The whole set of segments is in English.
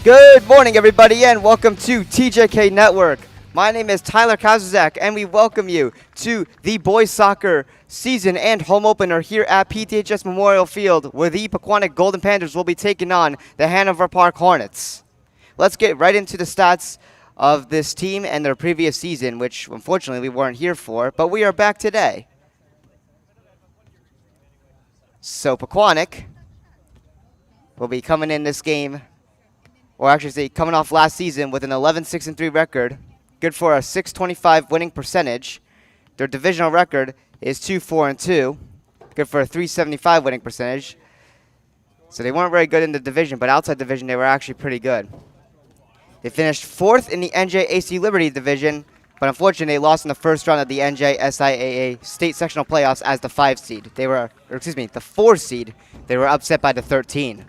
Good morning, everybody, and welcome to TJK Network. My name is Tyler Kazuzak, and we welcome you to the boys soccer season and home opener here at PTHS Memorial Field, where the Pequannock Golden Panthers will be taking on the Hanover Park Hornets. Let's get right into the stats of this team and their previous season, which unfortunately we weren't here for, but we are back today. So Pequannock will be coming in this game, or actually say coming off last season with an 11-6-3 record, good for a .625 winning percentage. Their divisional record is 2-4-2, good for a .375 winning percentage. So they weren't very good in the division, but outside division they were actually pretty good. They finished 4th in the NJAC Liberty division, but unfortunately they lost in the first round of the NJSIAA state sectional playoffs as the 5 seed. The 4 seed. They were upset by the 13.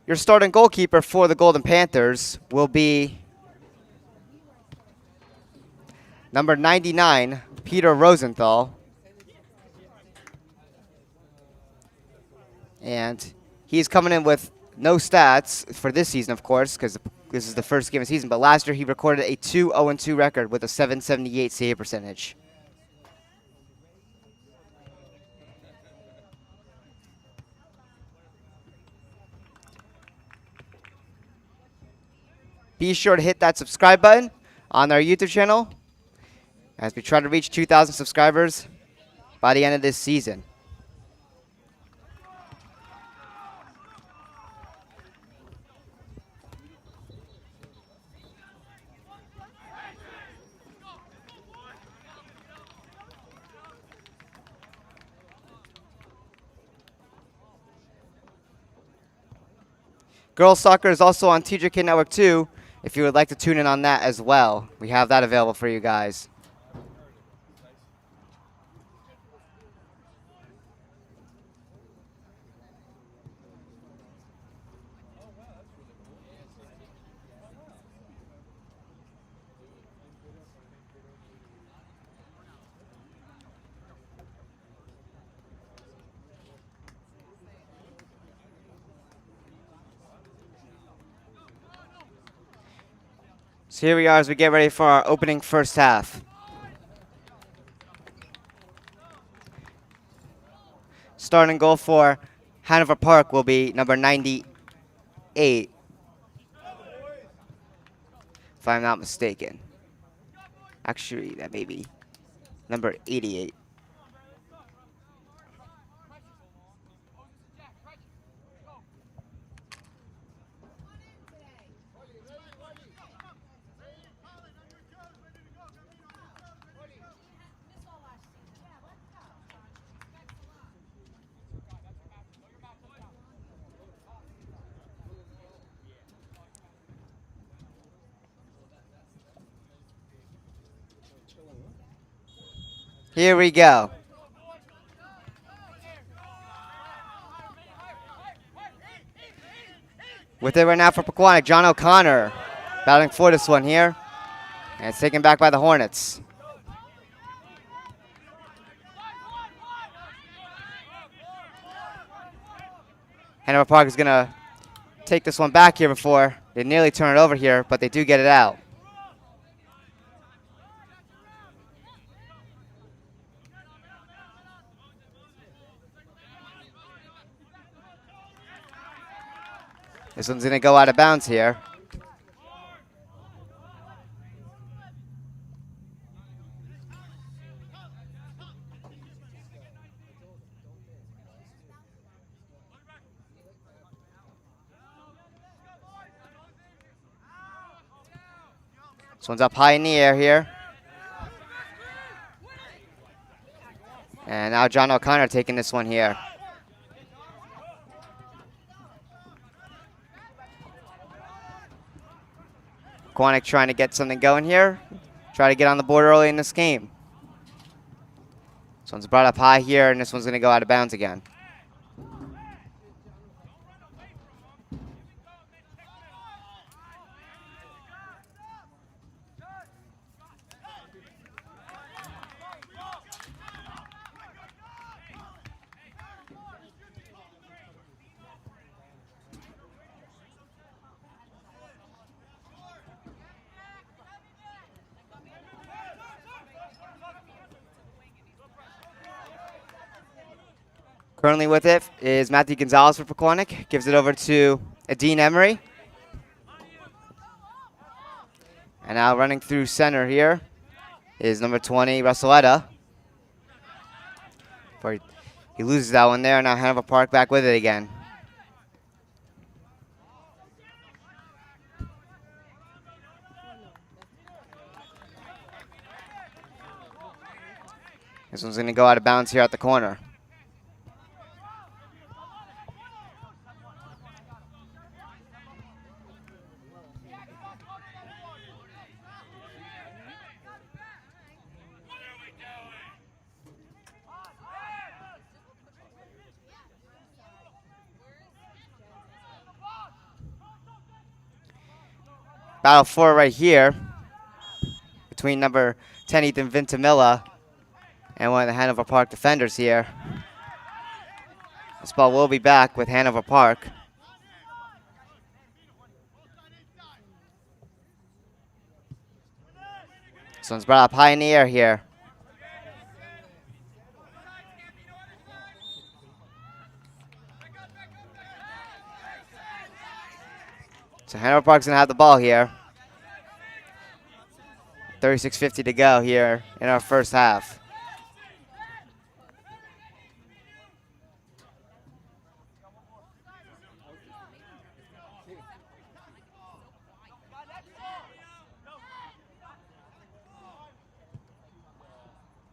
Your starting goalkeeper for the Golden Panthers will be number 99, Peter Rosenthal. And he's coming in with no stats for this season, of course, because this is the first game of the season. But last year he recorded a 2-0-2 record with a .778 save percentage. Be sure to hit that subscribe button on our YouTube channel as we try to reach 2,000 subscribers by the end of this season. Girls soccer is also on TJK Network 2. If you would like to tune in on that as well, we have that available for you guys. So here we are as we get ready for our opening first half. Starting goal for Hanover Park will be number 98, if I'm not mistaken. Actually, that may be number 88. Here we go. With it right now for Pequannock, John O'Connor battling for this one here. And it's taken back by the Hornets. Hanover Park is going to take this one back here before they nearly turn it over here, but they do get it out. This one's going to go out of bounds here. This one's up high in the air here. And now John O'Connor taking this one here. Pequannock trying to get something going here. Try to get on the board early in this game. This one's brought up high here, and this one's going to go out of bounds again. Currently with it is Matthew Gonzalez for Pequannock. Gives it over to Dean Emery. And now running through center here is number 20, Russelletta. He loses that one there. Now Hanover Park back with it again. This one's going to go out of bounds here at the corner. Battle for right here between number 10, Ethan Vintimilla, and one of the Hanover Park defenders here. This ball will be back with Hanover Park. This one's brought up high in the air here. So Hanover Park's going to have the ball here. 36:50 to go here in our first half.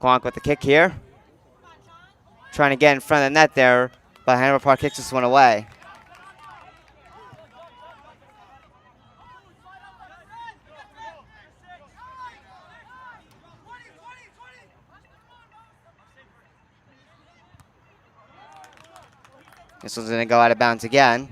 Pequannock with the kick here. Trying to get in front of the net there, but Hanover Park kicks this one away. This one's going to go out of bounds again.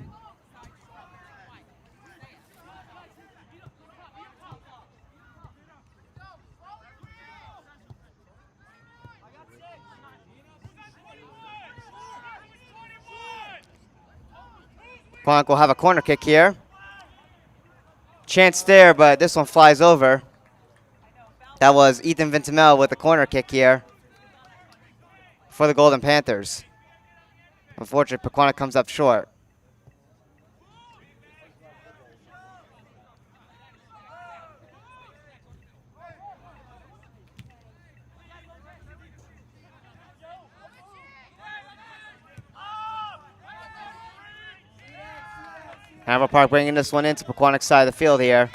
Pequannock will have a corner kick here. Chance there, but this one flies over. That was Ethan Vintimel with the corner kick here for the Golden Panthers. Unfortunately, Pequannock comes up short. Hanover Park bringing this one into Pequannock's side of the field here.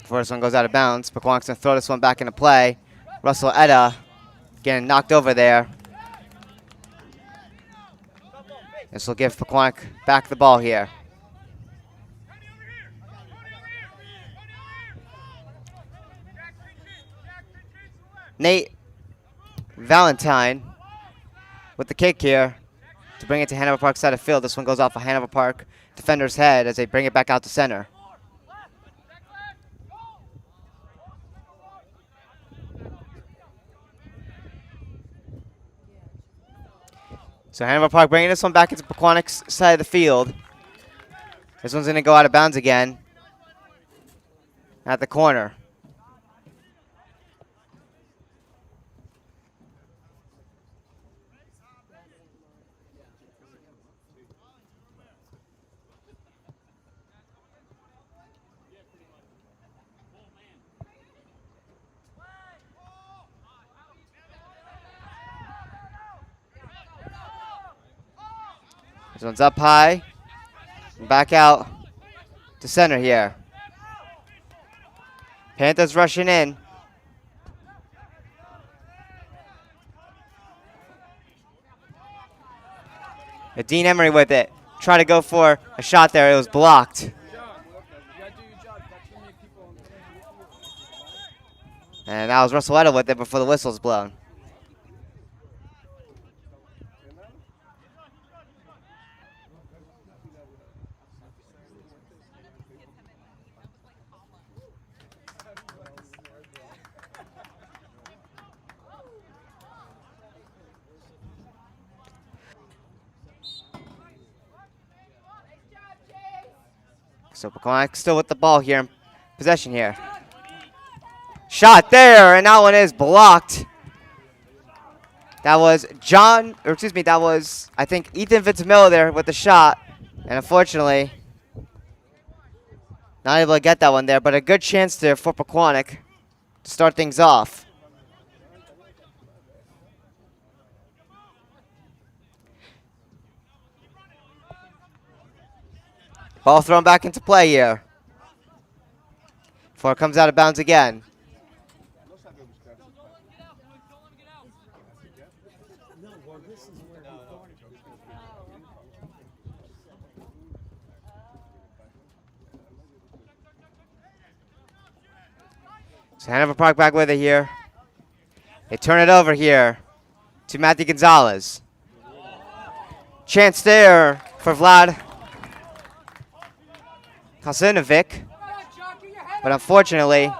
Before this one goes out of bounds, Pequannock's going to throw this one back into play. Russelletta getting knocked over there. This will give Pequannock back the ball here. Nate Valentine with the kick here to bring it to Hanover Park's side of the field. This one goes off a Hanover Park defender's head as they bring it back out to center. So Hanover Park bringing this one back into Pequannock's side of the field. This one's going to go out of bounds again at the corner. This one's up high, and back out to center here. Panthers rushing in. Dean Emery with it. Trying to go for a shot there. It was blocked. And that was Russelletta with it before the whistle's blown. So Pequannock still with the ball here in possession here. Shot there, and that one is blocked. That was I think Ethan Fitzmiller there with the shot. And unfortunately, not able to get that one there, but a good chance there for Pequannock to start things off. Ball thrown back into play here. Before it comes out of bounds again. So Hanover Park back with it here. They turn it over here to Matthew Gonzalez. Chance there for Vlad Kalsinovic. But unfortunately,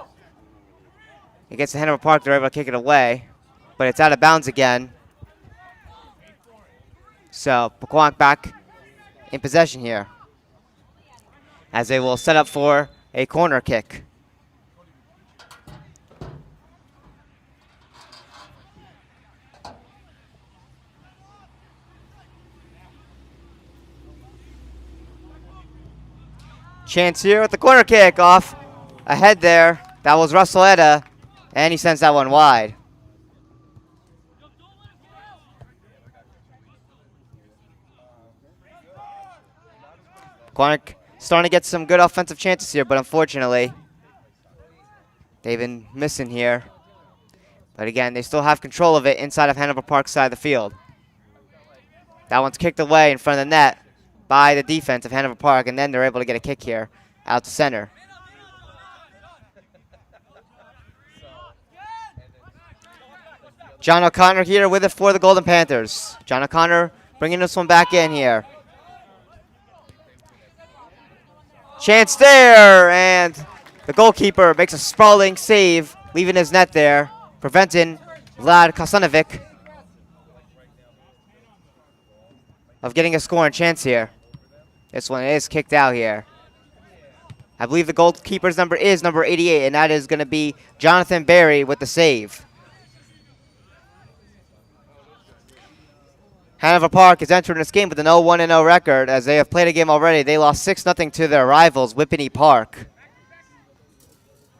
it gets to Hanover Park. They're able to kick it away. But it's out of bounds again. So Pequannock back in possession here, as they will set up for a corner kick. Chance here with the corner kick off ahead there. That was Russell Etta, and he sends that one wide. Pequannock starting to get some good offensive chances here, but unfortunately, they've been missing here. But again, they still have control of it inside of Hanover Park's side of the field. That one's kicked away in front of the net by the defense of Hanover Park, and then they're able to get a kick here out to center. John O'Connor here with it for the Golden Panthers. John O'Connor bringing this one back in here. Chance there, and the goalkeeper makes a sprawling save, leaving his net there, preventing Vlad Kasanovic of getting a scoring chance here. This one is kicked out here. I believe the goalkeeper's number is number 88, and that is going to be Jonathan Berry with the save. Hanover Park is entering this game with an 0-1-0 record, as they have played a game already. They lost 6-0 to their rivals, Whippany Park,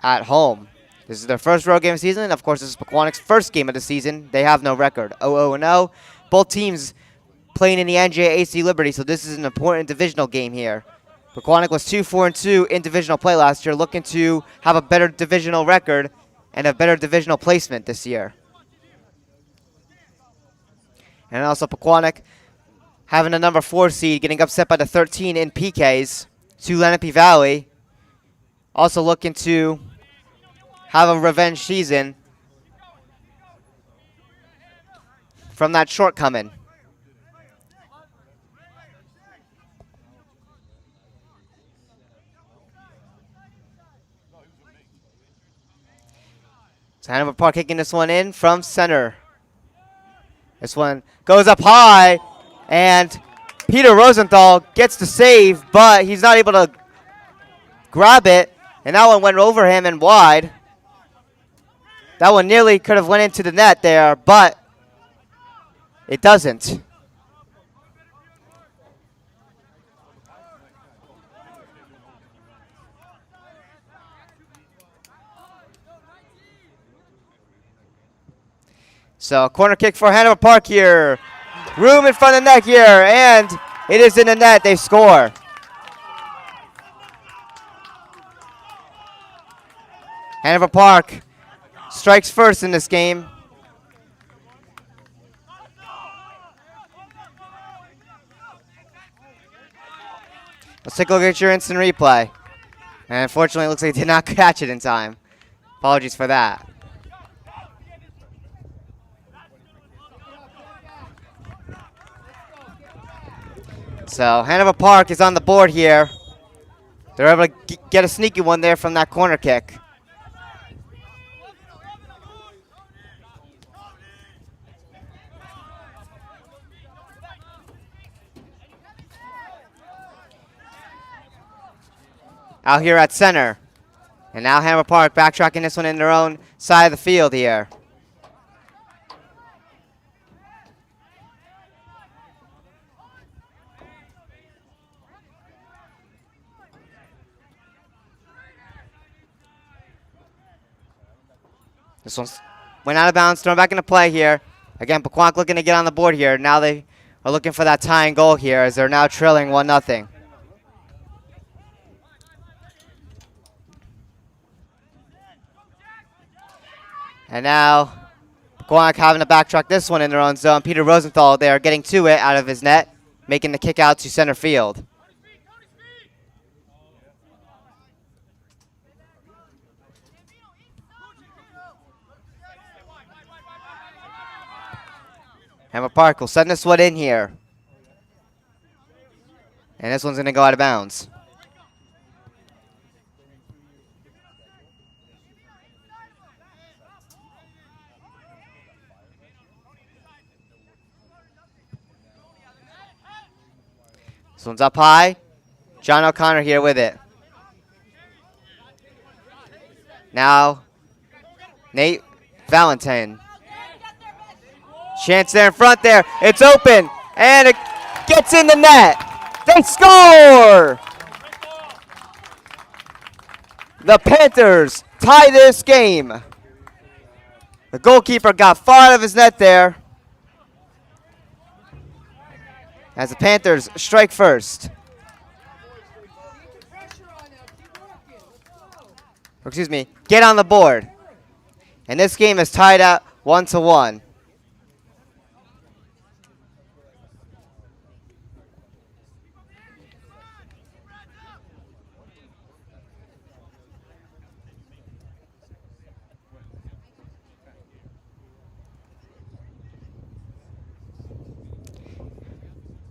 at home. This is their first road game of the season, and of course this is Pequannock's first game of the season. They have no record, 0-0. Both teams playing in the NJAC Liberty, so this is an important divisional game here. Pequannock was 2-4-2 in divisional play last year, looking to have a better divisional record and a better divisional placement this year. And also Pequannock having a number 4 seed, getting upset by the 13 in PKs to Lenape Valley. Also looking to have a revenge season from that shortcoming. So Hanover Park kicking this one in from center. This one goes up high, and Peter Rosenthal gets the save, but he's not able to grab it, and that one went over him and wide. That one nearly could have went into the net there, but it doesn't. So corner kick for Hanover Park here. Room in front of the net here, and it is in the net. They score. Hanover Park strikes first in this game. Let's take a look at your instant replay. And unfortunately, it looks like they did not catch it in time. Apologies for that. So Hanover Park is on the board here. They're able to get a sneaky one there from that corner kick. Out here at center. And now Hanover Park backtracking this one in their own side of the field here. This one went out of bounds, thrown back into play here. Again, Pequannock looking to get on the board here. Now they are looking for that tying goal here as they're now trailing 1-0. And now Pequannock having to backtrack this one in their own zone. Peter Rosenthal there getting to it out of his net, making the kick out to center field. Hanover Park will send this one in here. And this one's going to go out of bounds. This one's up high. John O'Connor here with it. Now, Nate Valentine. Chance there in front there. It's open. And it gets in the net. They score! The Panthers tie this game. The goalkeeper got far out of his net there. As the Panthers strike first. Or excuse me, get on the board. And this game is tied at 1-1.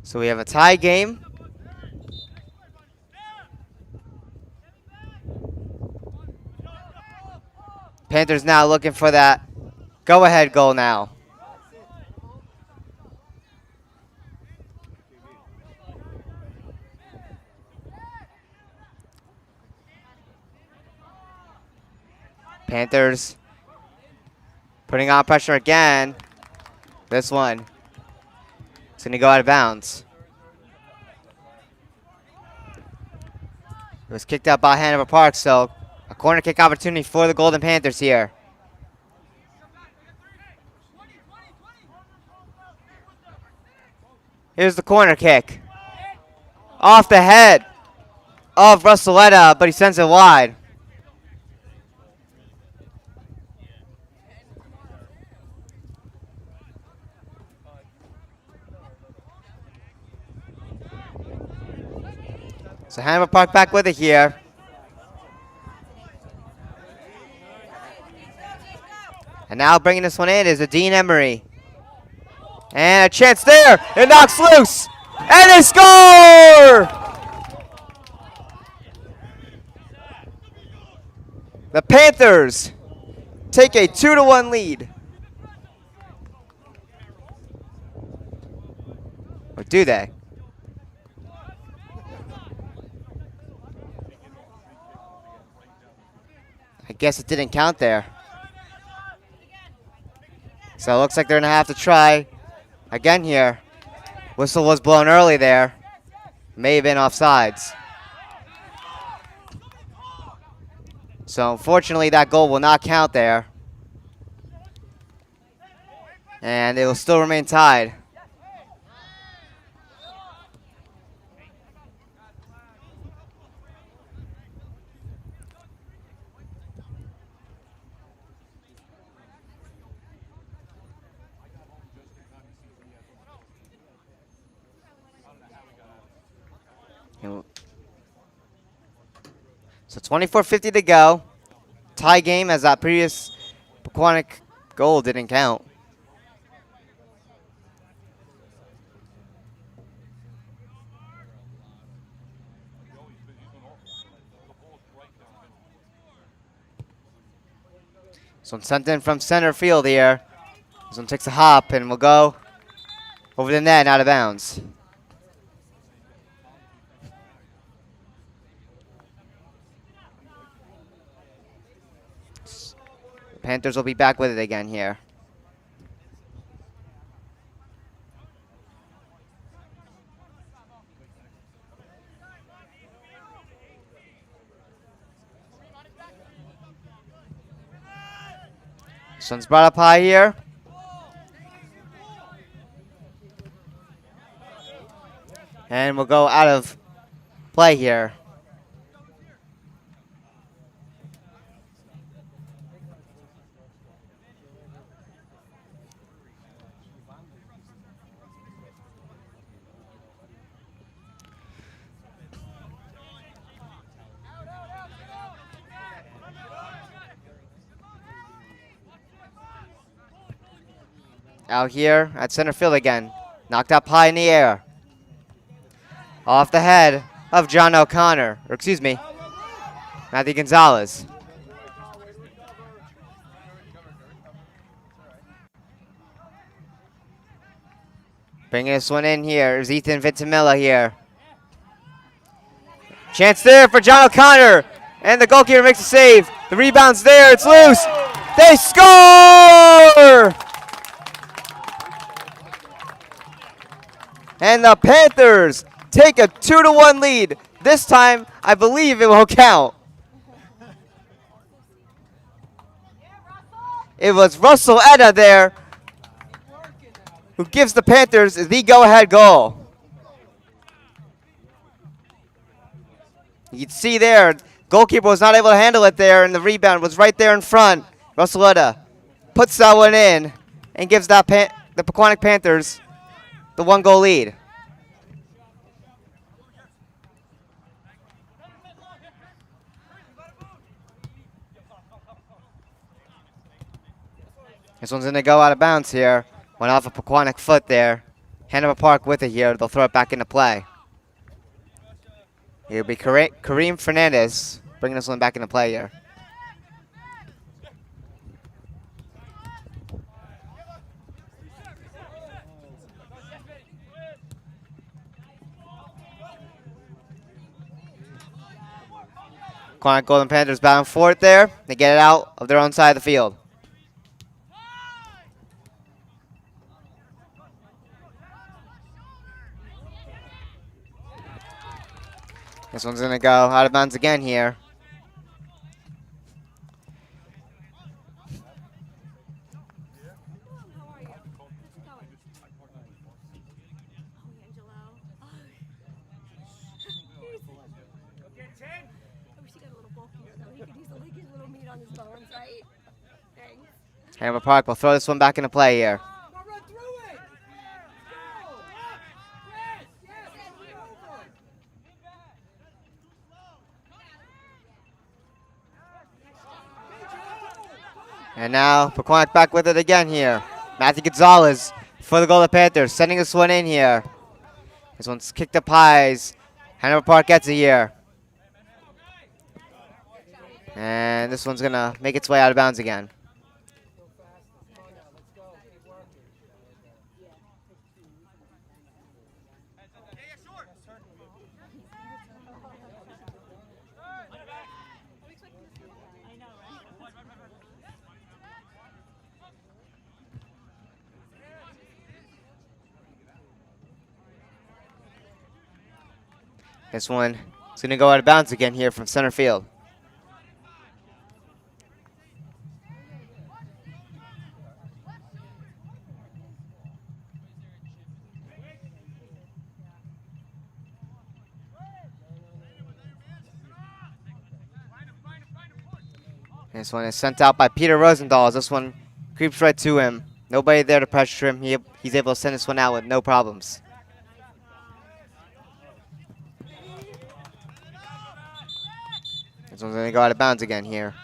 So we have a tie game. Panthers now looking for that go-ahead goal now. Panthers putting on pressure again. This one. It's going to go out of bounds. It was kicked out by Hanover Park, so a corner kick opportunity for the Golden Panthers here. Here's the corner kick. Off the head of Russelletta, but he sends it wide. So Hanover Park back with it here. And now bringing this one in is Dean Emery. And a chance there. It knocks loose. And they score! The Panthers take a 2-1 lead. Or do they? I guess it didn't count there. So it looks like they're going to have to try again here. Whistle was blown early there. May have been offsides. So unfortunately that goal will not count there. And it will still remain tied. So 24:50 to go. Tie game as that previous Pequannock goal didn't count. So sent in from center field here. This one takes a hop and will go over the net and out of bounds. Panthers will be back with it again here. This one's brought up high here. And we'll go out of play here. Out here at center field again. Knocked up high in the air. Off the head of John O'Connor. Or excuse me, Matthew Gonzalez. Bringing this one in here is Ethan Ventimilla here. Chance there for John O'Connor. And the goalkeeper makes a save. The rebound's there. It's loose. They score! And the Panthers take a 2-1 lead. This time, I believe it will count. It was Russell Etta there who gives the Panthers the go-ahead goal. You can see there, goalkeeper was not able to handle it there, and the rebound was right there in front. Russell Etta puts that one in and gives that the Pequannock Panthers the 1-goal lead. This one's going to go out of bounds here. Went off a Pequannock foot there. Hanover Park with it here. They'll throw it back into play. It'll be Kareem Fernandez bringing this one back into play here. Pequannock Golden Panthers battling for it there. They get it out of their own side of the field. This one's going to go out of bounds again here. Hanover Park will throw this one back into play here. And now Pequannock back with it again here. Matthew Gonzalez for the Golden Panthers, sending this one in here. This one's kicked up highs. Hanover Park gets it here. And this one's going to make its way out of bounds again. This one is going to go out of bounds again here from center field. This one is sent out by Peter Rosendahl as this one creeps right to him. Nobody there to pressure him. He's able to send this one out with no problems. This one's going to go out of bounds again here.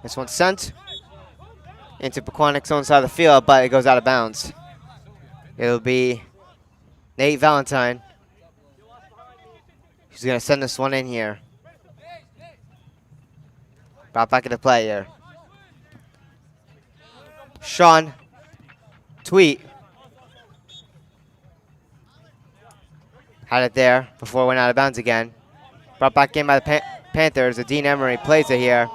This one's sent. into Pequannock's own side of the field, but it goes out of bounds. It'll be Nate Valentine. He's going to send this one in here. Brought back into play here. Sean Tweet had it there before it went out of bounds again. Brought back in by the Panthers. Dean Emery plays it here.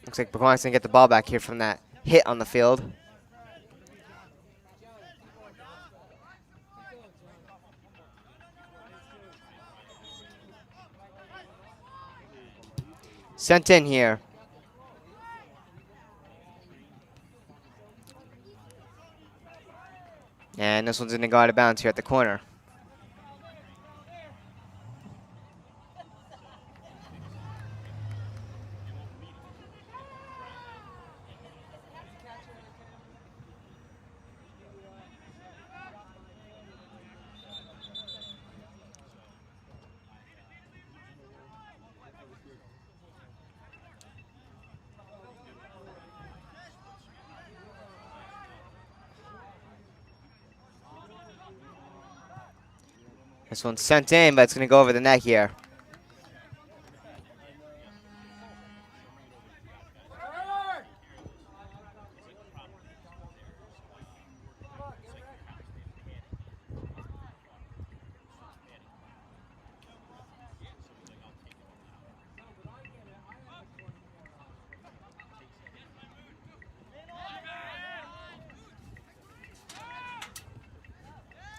Looks like Pequannock's going to get the ball back here from that hit on the field. Sent in here. And this one's going to go out of bounds here at the corner. This one's sent in, but it's going to go over the net here.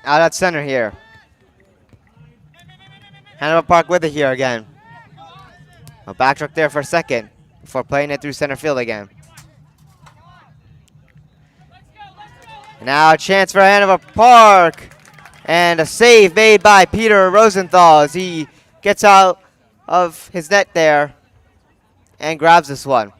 Out at center here. Hanover Park with it here again. A backtrack there for a second before playing it through center field again. Now a chance for Hanover Park. And a save made by Peter Rosenthal as he gets out of his net there and grabs this one.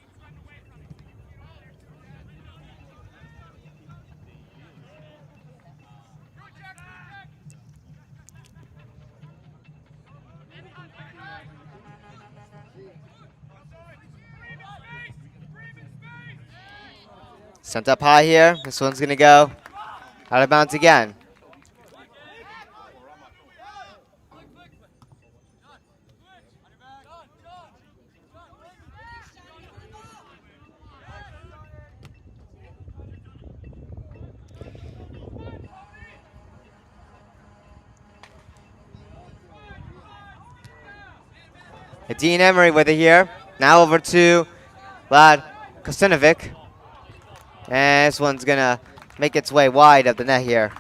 Sent up high here. This one's going to go out of bounds again. Dean Emery with it here. Now over to Vlad Kosinovic. And this one's going to make its way wide of the net here.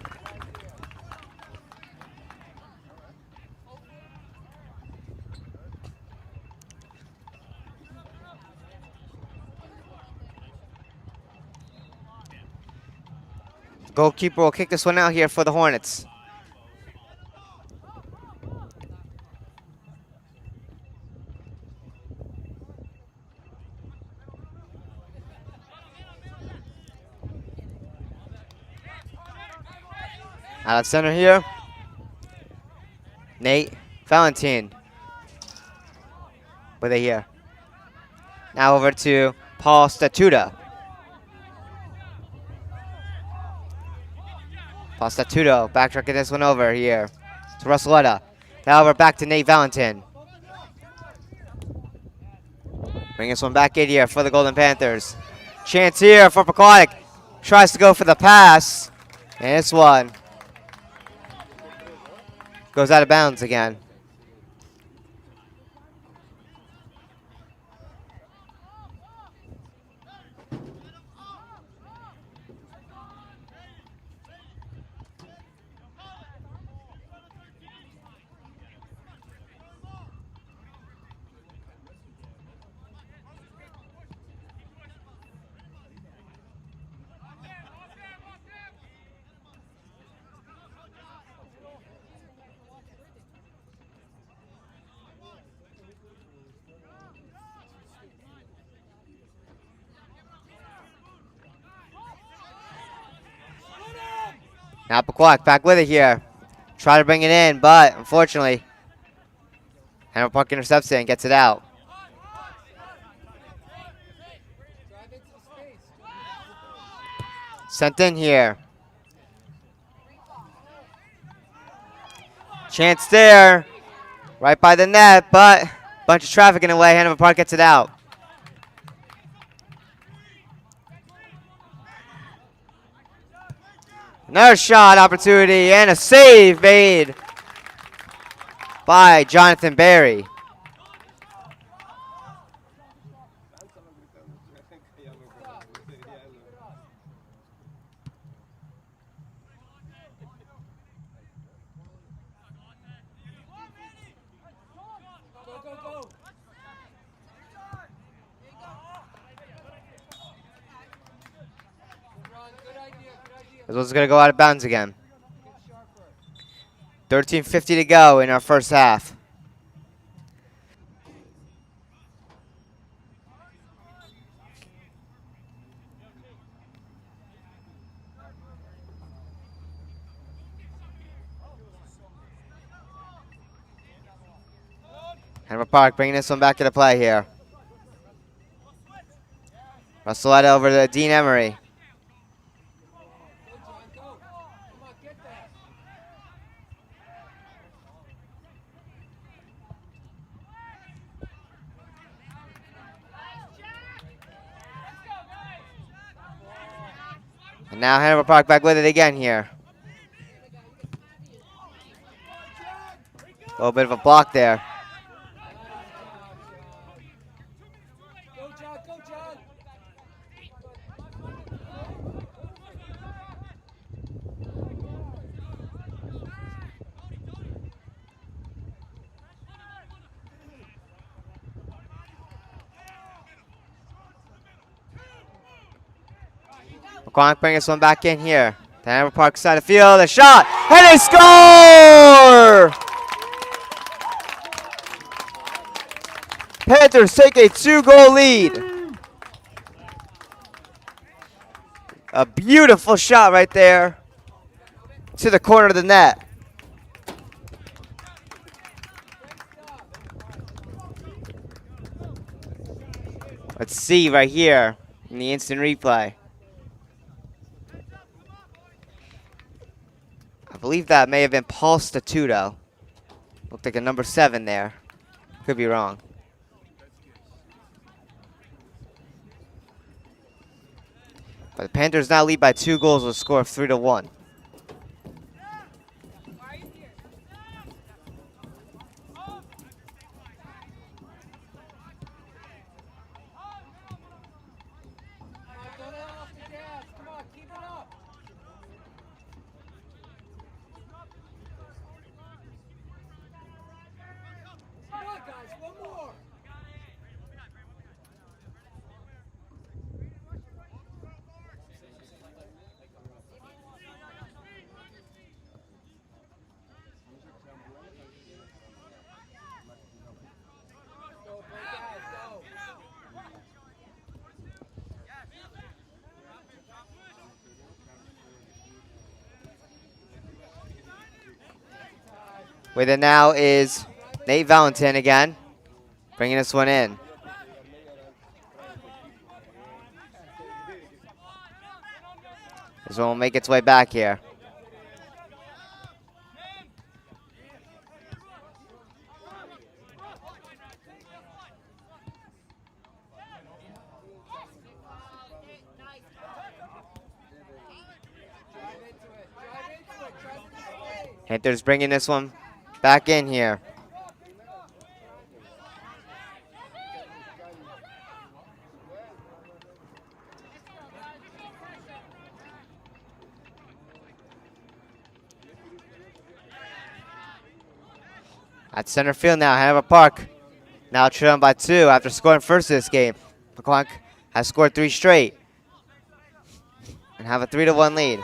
Goalkeeper will kick this one out here for the Hornets. Out of center here, Nate Valentine with it here. Now over to Paul Statuta. Paul Statuto backtracking this one over here to Russelletta. Now over back to Nate Valentine. Bring this one back in here for the Golden Panthers. Chance here for Pequannock. Tries to go for the pass. And this one goes out of bounds again. Now Pequannock back with it here. Try to bring it in, but unfortunately, Hanover Park intercepts it and gets it out. Sent in here. Chance there. Right by the net, but bunch of traffic in the way. Hanover Park gets it out. Another shot opportunity and a save made by Jonathan Berry. This one's going to go out of bounds again. 13:50 to go in our first half. Hanover Park bringing this one back into play here. Russelletta over to Dean Emery. And now Hanover Park back with it again here. A little bit of a block there. Pequannock bringing this one back in here. The Hanover Park side of the field, a shot, and they score! Panthers take a 2-goal lead. A beautiful shot right there to the corner of the net. Let's see right here in the instant replay. I believe that may have been Paul Statuto. Looked like a number 7 there. Could be wrong. But the Panthers now lead by 2 goals with a score of 3-1. With it now is Nate Valentin again, bringing this one in. This one will make its way back here. Panthers bringing this one back in here. At center field now, Hanover Park now trailing by 2 after scoring first this game. Pequannock has scored 3 straight and have a 3-1 lead.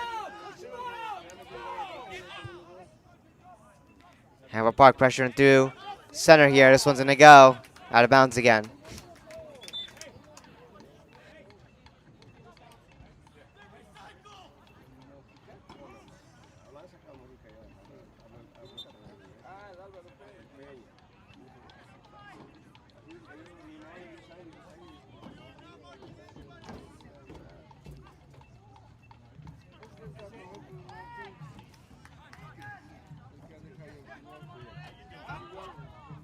Hanover Park pressuring through center here. This one's gonna go out of bounds again.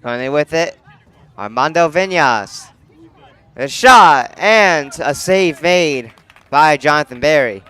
Running with it, Armando Viñas. A shot and a save made by Jonathan Berry.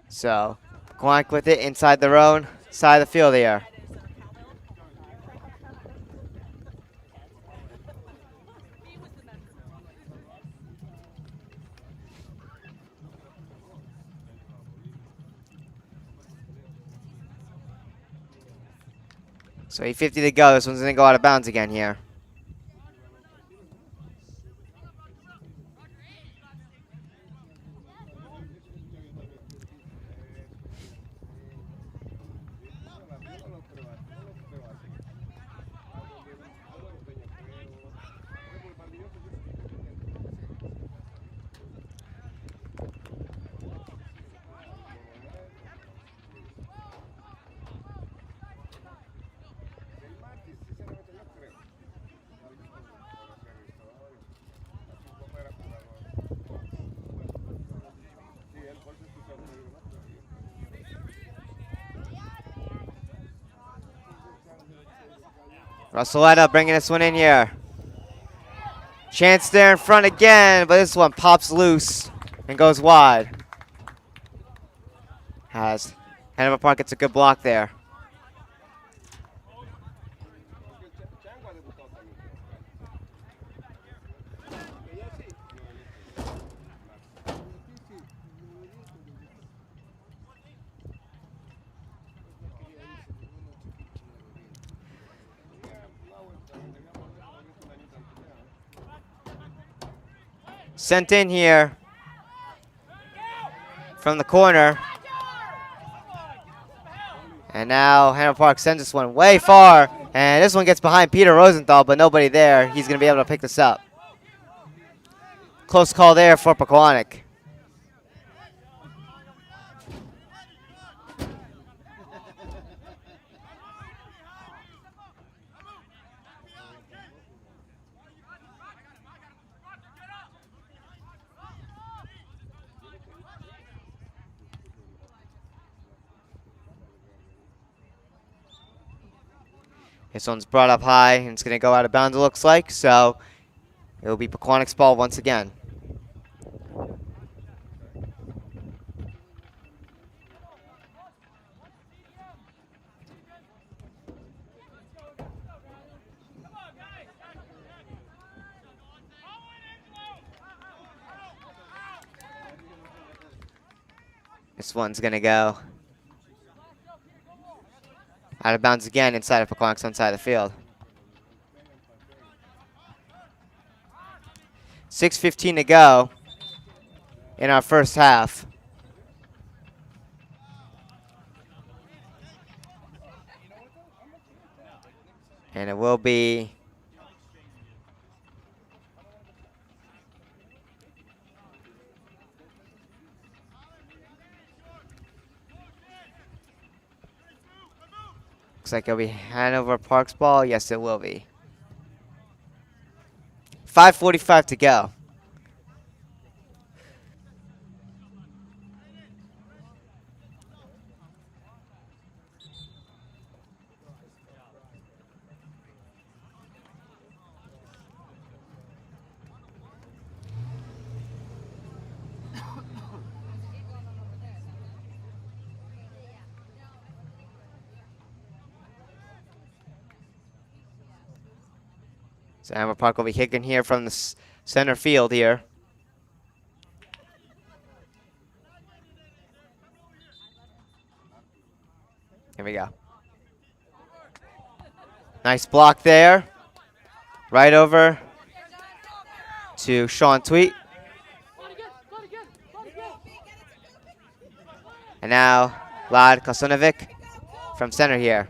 So, Pequannock with it inside their own side of the field here. So 8:50 to go. This one's going to go out of bounds again here. Russelletta bringing this one in here. Chance there in front again, but this one pops loose and goes wide. Hanover Park gets a good block there. Sent in here from the corner. And now Hanover Park sends this one way far. And this one gets behind Peter Rosenthal, but nobody there. He's going to be able to pick this up. Close call there for Pequannock. This one's brought up high, and it's going to go out of bounds, it looks like. So it'll be Pequannock's ball once again. This one's going to go out of bounds again inside of Pequannock's own side of the field. 6:15 to go in our first half. And it will be looks like it'll be Hanover Park's ball. Yes, it will be. 5:45 to go. So Hanover Park will be kicking here from the center field here. Here we go. Nice block there. Right over to Sean Tweet. And now Vlad Kosunovic from center here.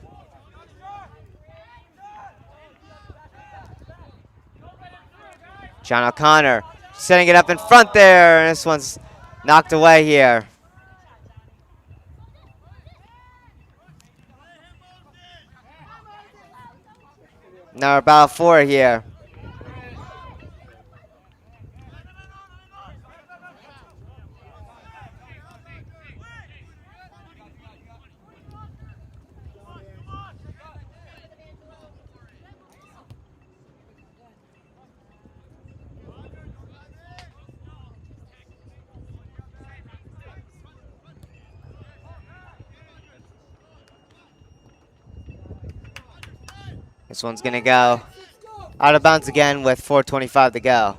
John O'Connor setting it up in front there. And this one's knocked away here. Now about 4 here. This one's gonna go out of bounds again with 4:25 to go.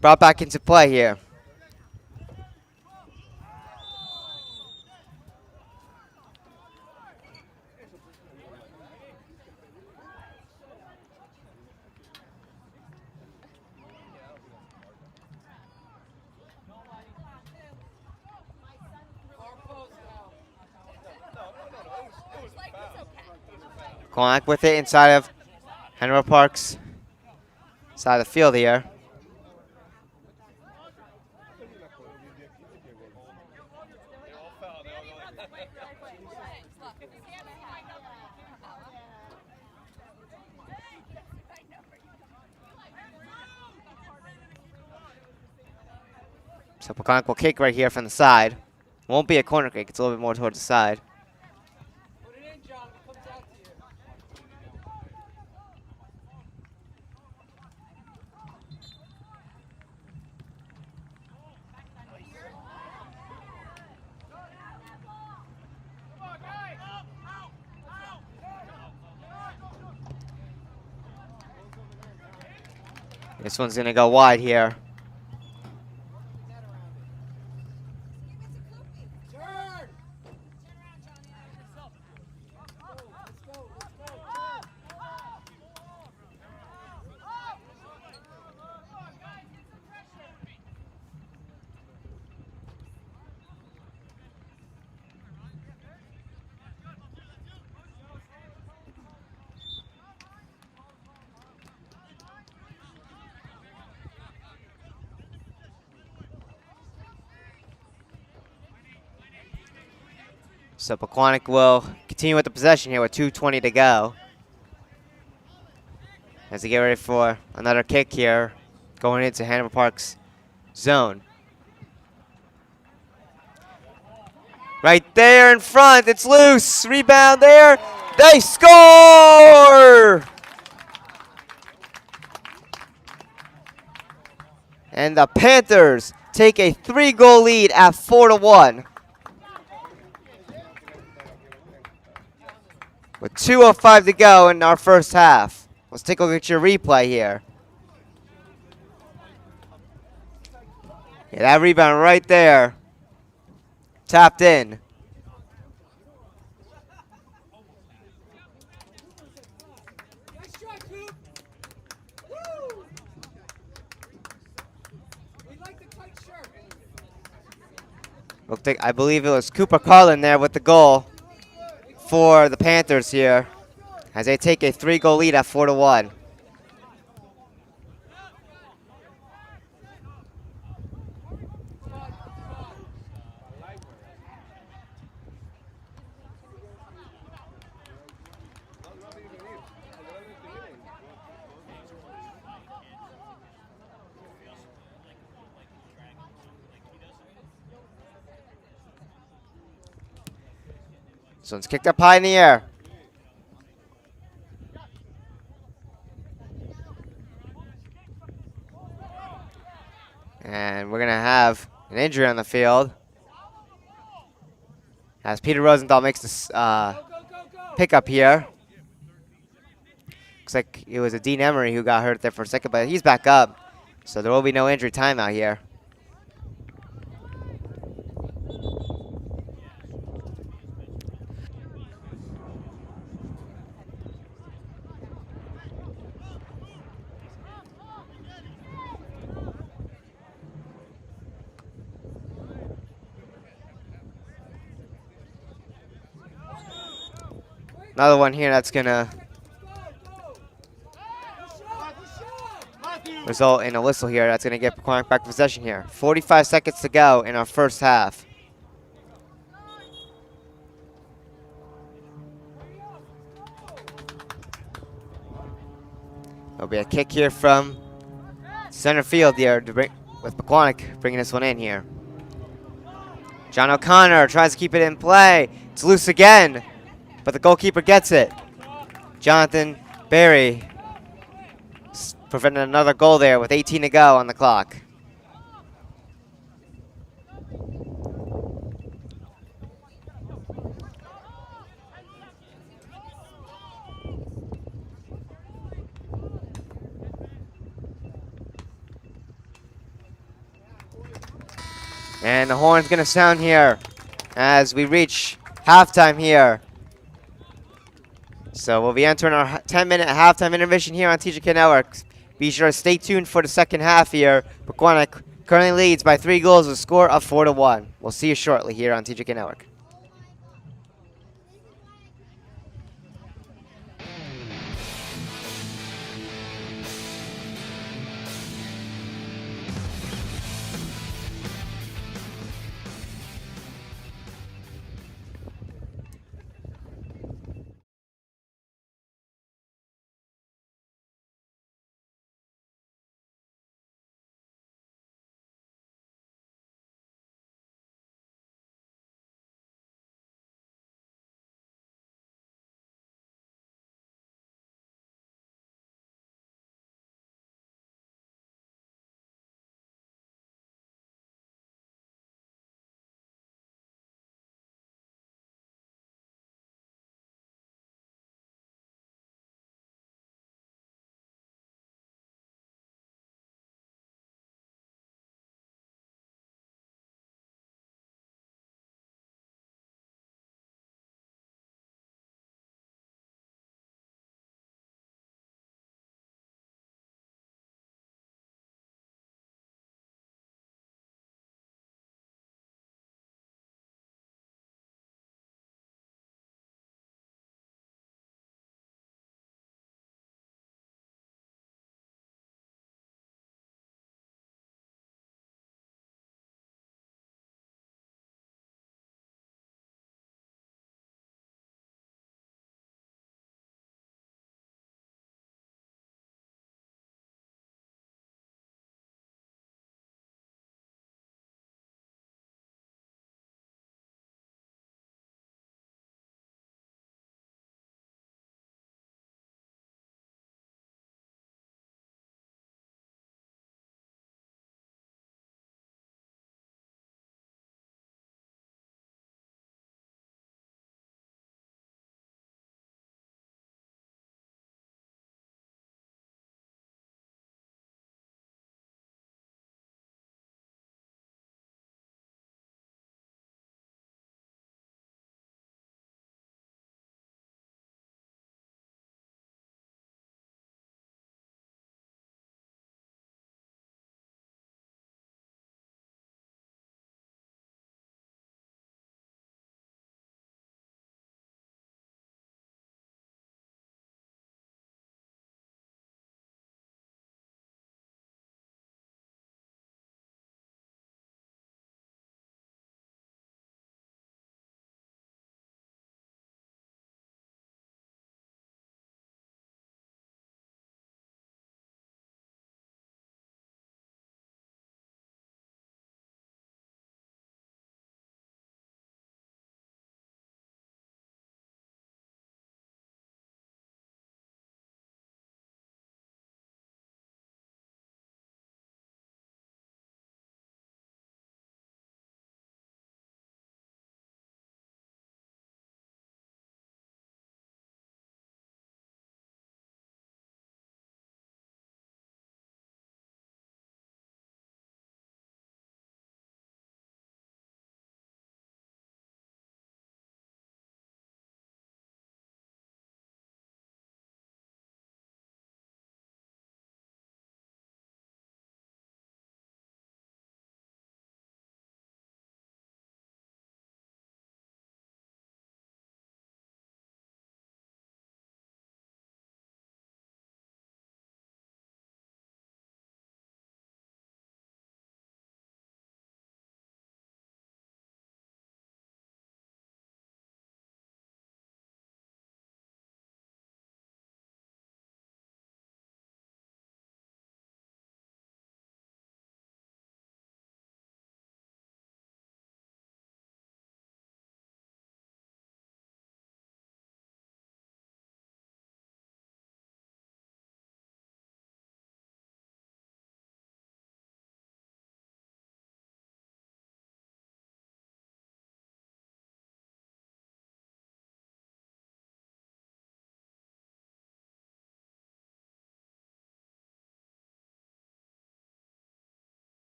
Brought back into play here. Pequannock with it inside of Hanover Park's side of the field here. So Pequannock will kick right here from the side. Won't be a corner kick, it's a little bit more towards the side. This one's gonna go wide here. So Pequannock will continue with the possession here with 2:20 to go. As they get ready for another kick here, going into Hanover Park's zone. Right there in front, it's loose. Rebound there. They score! And the Panthers take a 3-goal lead at 4-1. With 2:05 to go in our first half. Let's take a look at your replay here. Yeah, that rebound right there. Tapped in. Looked like, I believe it was Cooper Carlin there with the goal for the Panthers here, as they take a 3-goal lead at 4-1. This one's kicked up high in the air. And we're going to have an injury on the field, as Peter Rosenthal makes this pickup here. Looks like it was a Dean Emery who got hurt there for a second, but he's back up. So there will be no injury timeout here. Another one here that's going to result in a whistle here. That's going to get Pequannock back possession here. 45 seconds to go in our first half. There'll be a kick here from center field here to with Pequannock bringing this one in here. John O'Connor tries to keep it in play. It's loose again, but the goalkeeper gets it. Jonathan Berry prevented another goal there with 18 to go on the clock. And the horn's going to sound here as we reach halftime here. So we'll be entering our 10-minute halftime intermission here on TJK Network. Be sure to stay tuned for the second half here. Pequannock currently leads by 3 goals with a score of 4-1. We'll see you shortly here on TJK Network.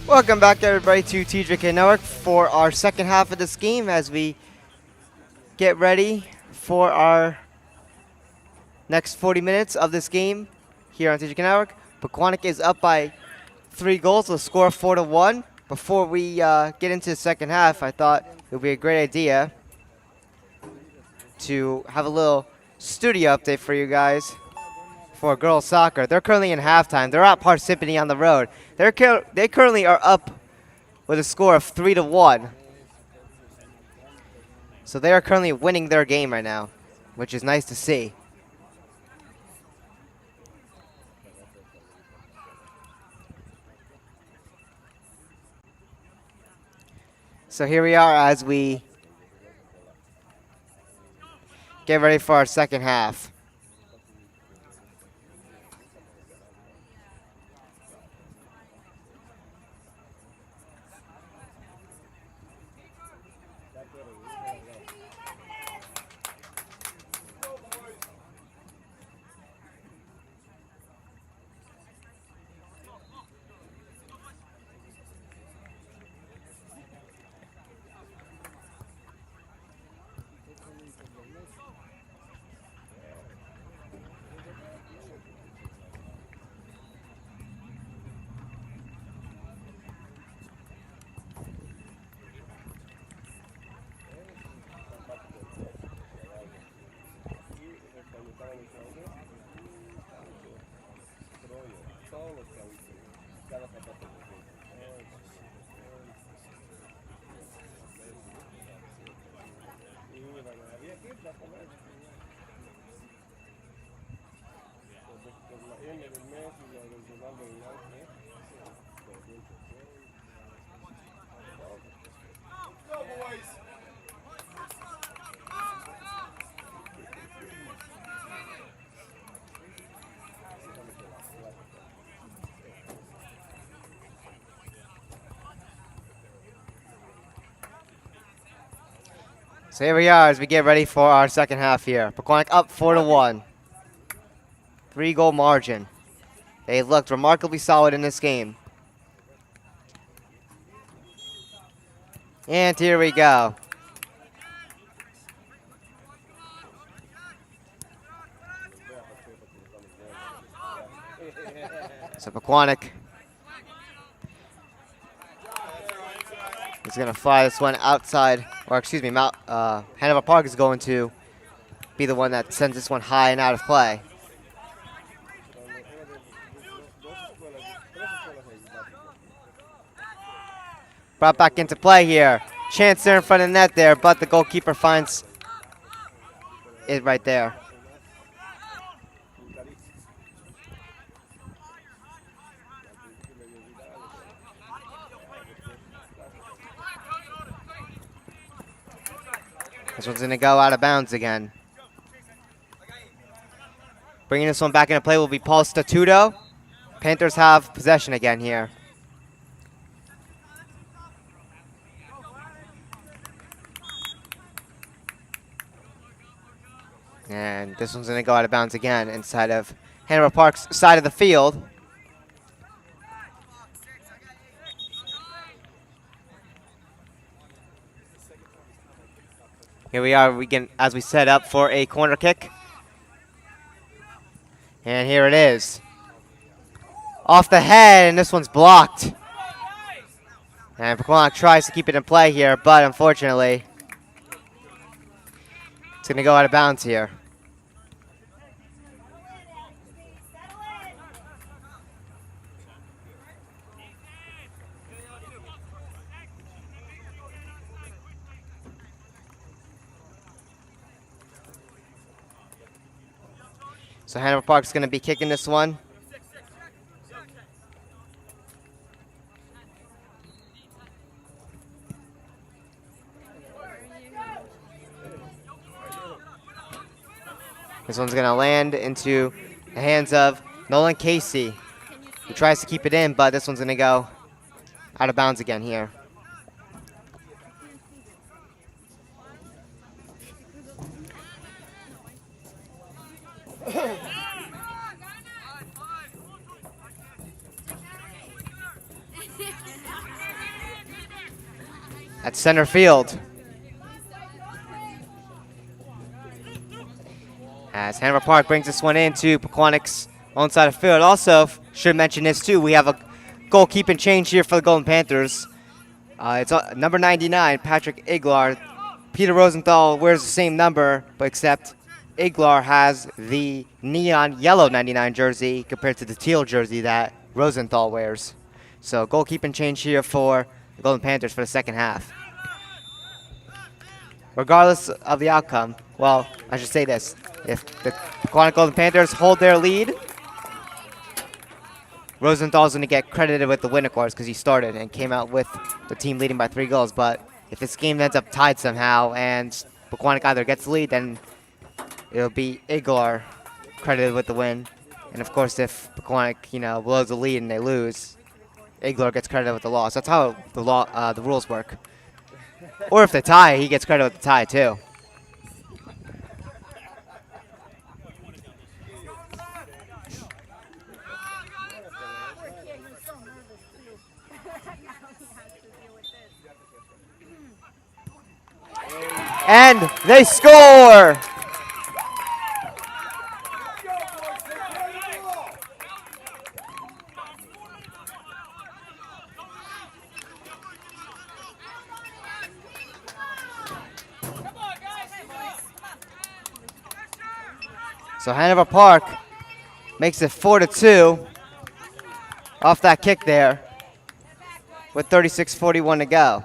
Welcome back, everybody, to TJK Network for our second half of this game as we get ready for our next 40 minutes of this game here on TJK Network. Pequannock is up by 3 goals, with a score of 4-1. Before we get into the second half, I thought it would be a great idea to have a little studio update for you guys for girls soccer. They're currently in halftime. They're at Parsippany on the road. They currently are up with a score of 3-1. So they are currently winning their game right now, which is nice to see. So here we are as we get ready for our second half. So here we are as we get ready for our second half here. Pequannock up 4-1. 3-goal margin. They looked remarkably solid in this game. And here we go. So Pequannock is going to fly this one outside, or excuse me, Hanover Park is going to be the one that sends this one high and out of play. Brought back into play here. Chance there in front of the net there, but the goalkeeper finds it right there. This one's going to go out of bounds again. Bringing this one back into play will be Paul Statuto. Panthers have possession again here. And this one's going to go out of bounds again inside of Hanover Park's side of the field. Here we are as we set up for a corner kick. And here it is. Off the head, and this one's blocked. And Pequannock tries to keep it in play here, but unfortunately, it's going to go out of bounds here. So Hanover Park's going to be kicking this one. This one's going to land into the hands of Nolan Casey, who tries to keep it in, but this one's going to go out of bounds again here. At center field. As Hanover Park brings this one into Pequannock's own side of field. Also, should mention this too, we have a goalkeeping change here for the Golden Panthers. It's number 99, Patrick Iglar. Peter Rosenthal wears the same number, but except Iglar has the neon yellow 99 jersey compared to the teal jersey that Rosenthal wears. So goalkeeping change here for the Golden Panthers for the second half. Regardless of the outcome, well, I should say this. If the Pequannock Golden Panthers hold their lead, Rosenthal's going to get credited with the win, of course, because he started and came out with the team leading by 3 goals. But if this game ends up tied somehow and Pequannock either gets the lead, then it'll be Iglar credited with the win. And of course, if Pequannock, blows the lead and they lose, Iglar gets credited with the loss. That's how the rules work. Or if they tie, he gets credit with the tie too. And they score! So Hanover Park makes it 4-2 off that kick there with 36:41 to go.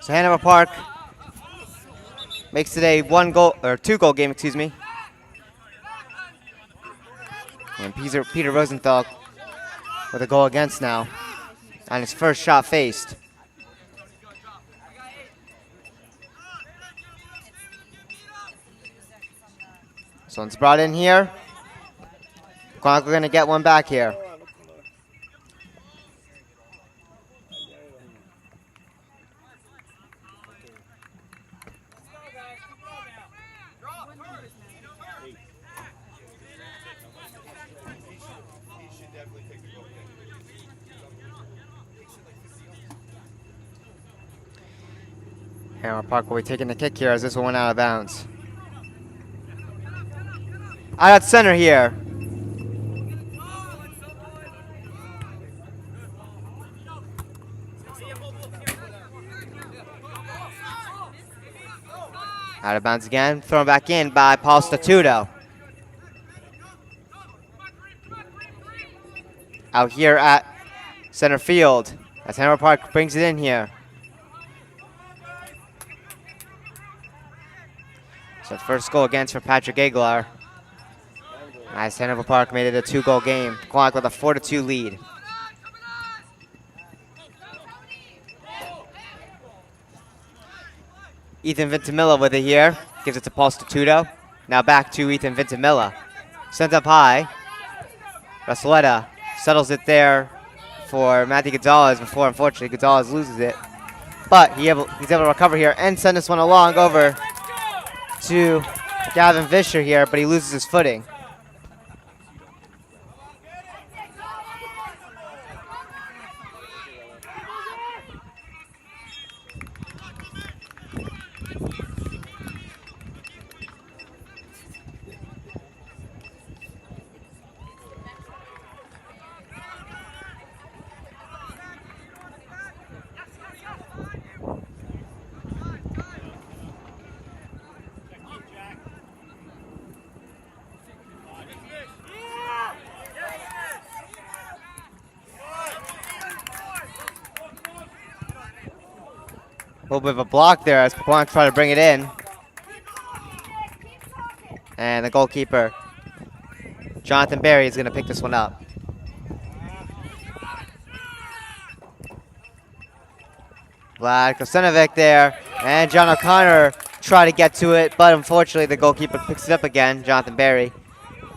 So Hanover Park makes it a 2-goal game, excuse me. And Peter Rosenthal with a goal against now on his first shot faced. So one's brought in here. Pequannock are going to get one back here. Hanover Park will be taking the kick here as this one went out of bounds. Out at center here. Out of bounds again. Thrown back in by Paul Statuto. Out here at center field as Hanover Park brings it in here. So first goal against for Patrick Iglar. As Hanover Park made it a 2-goal game. Pequannock with a 4-2 lead. Ethan Ventimilla with it here. Gives it to Paul Statuto. Now back to Ethan Ventimilla. Sent up high. Rasoletta settles it there for Matthew Gonzalez before, unfortunately, Gonzalez loses it. But he's able to recover here and send this one along over to Gavin Vischer here, but he loses his footing. A little bit of a block there as Pequannock try to bring it in. And the goalkeeper, Jonathan Berry, is going to pick this one up. Vlad Kosanovic there. And John O'Connor try to get to it, but unfortunately the goalkeeper picks it up again, Jonathan Berry,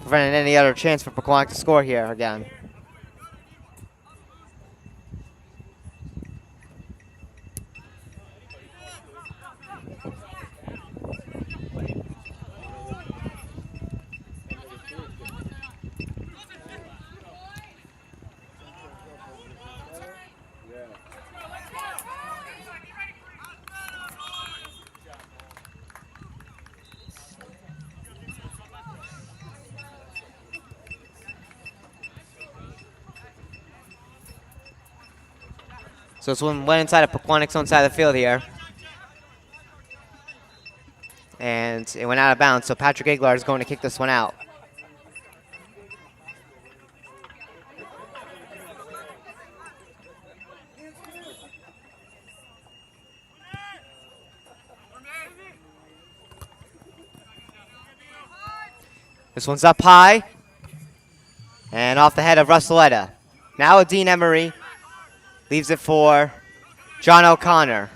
preventing any other chance for Pequannock to score here again. So this one went inside of Pequannock's own side of the field here. And it went out of bounds, so Patrick Aguilar is going to kick this one out. This one's up high. And off the head of Russelletta. Now Dean Emery leaves it for John O'Connor.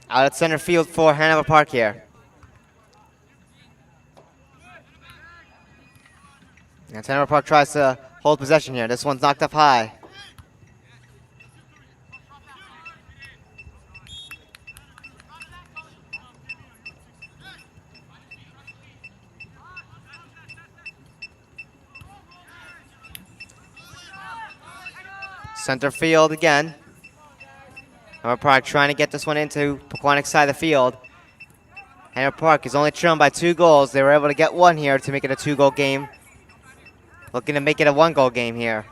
Out at center field for Hanover Park here. And Hanover Park tries to hold possession here. This one's knocked up high. Center field again. Hanover Park trying to get this one into Pequannock's side of the field. Hanover Park is only trailing by 2 goals. They were able to get one here to make it a 2-goal game. Looking to make it a 1-goal game here.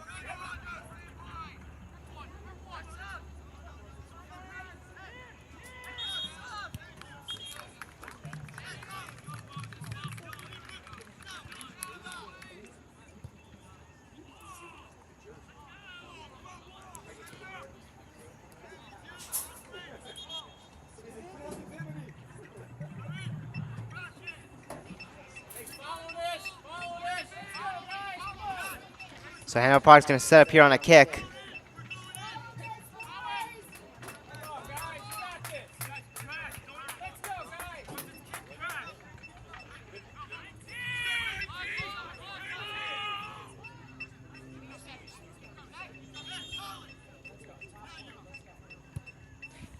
So Hanover Park's going to set up here on a kick.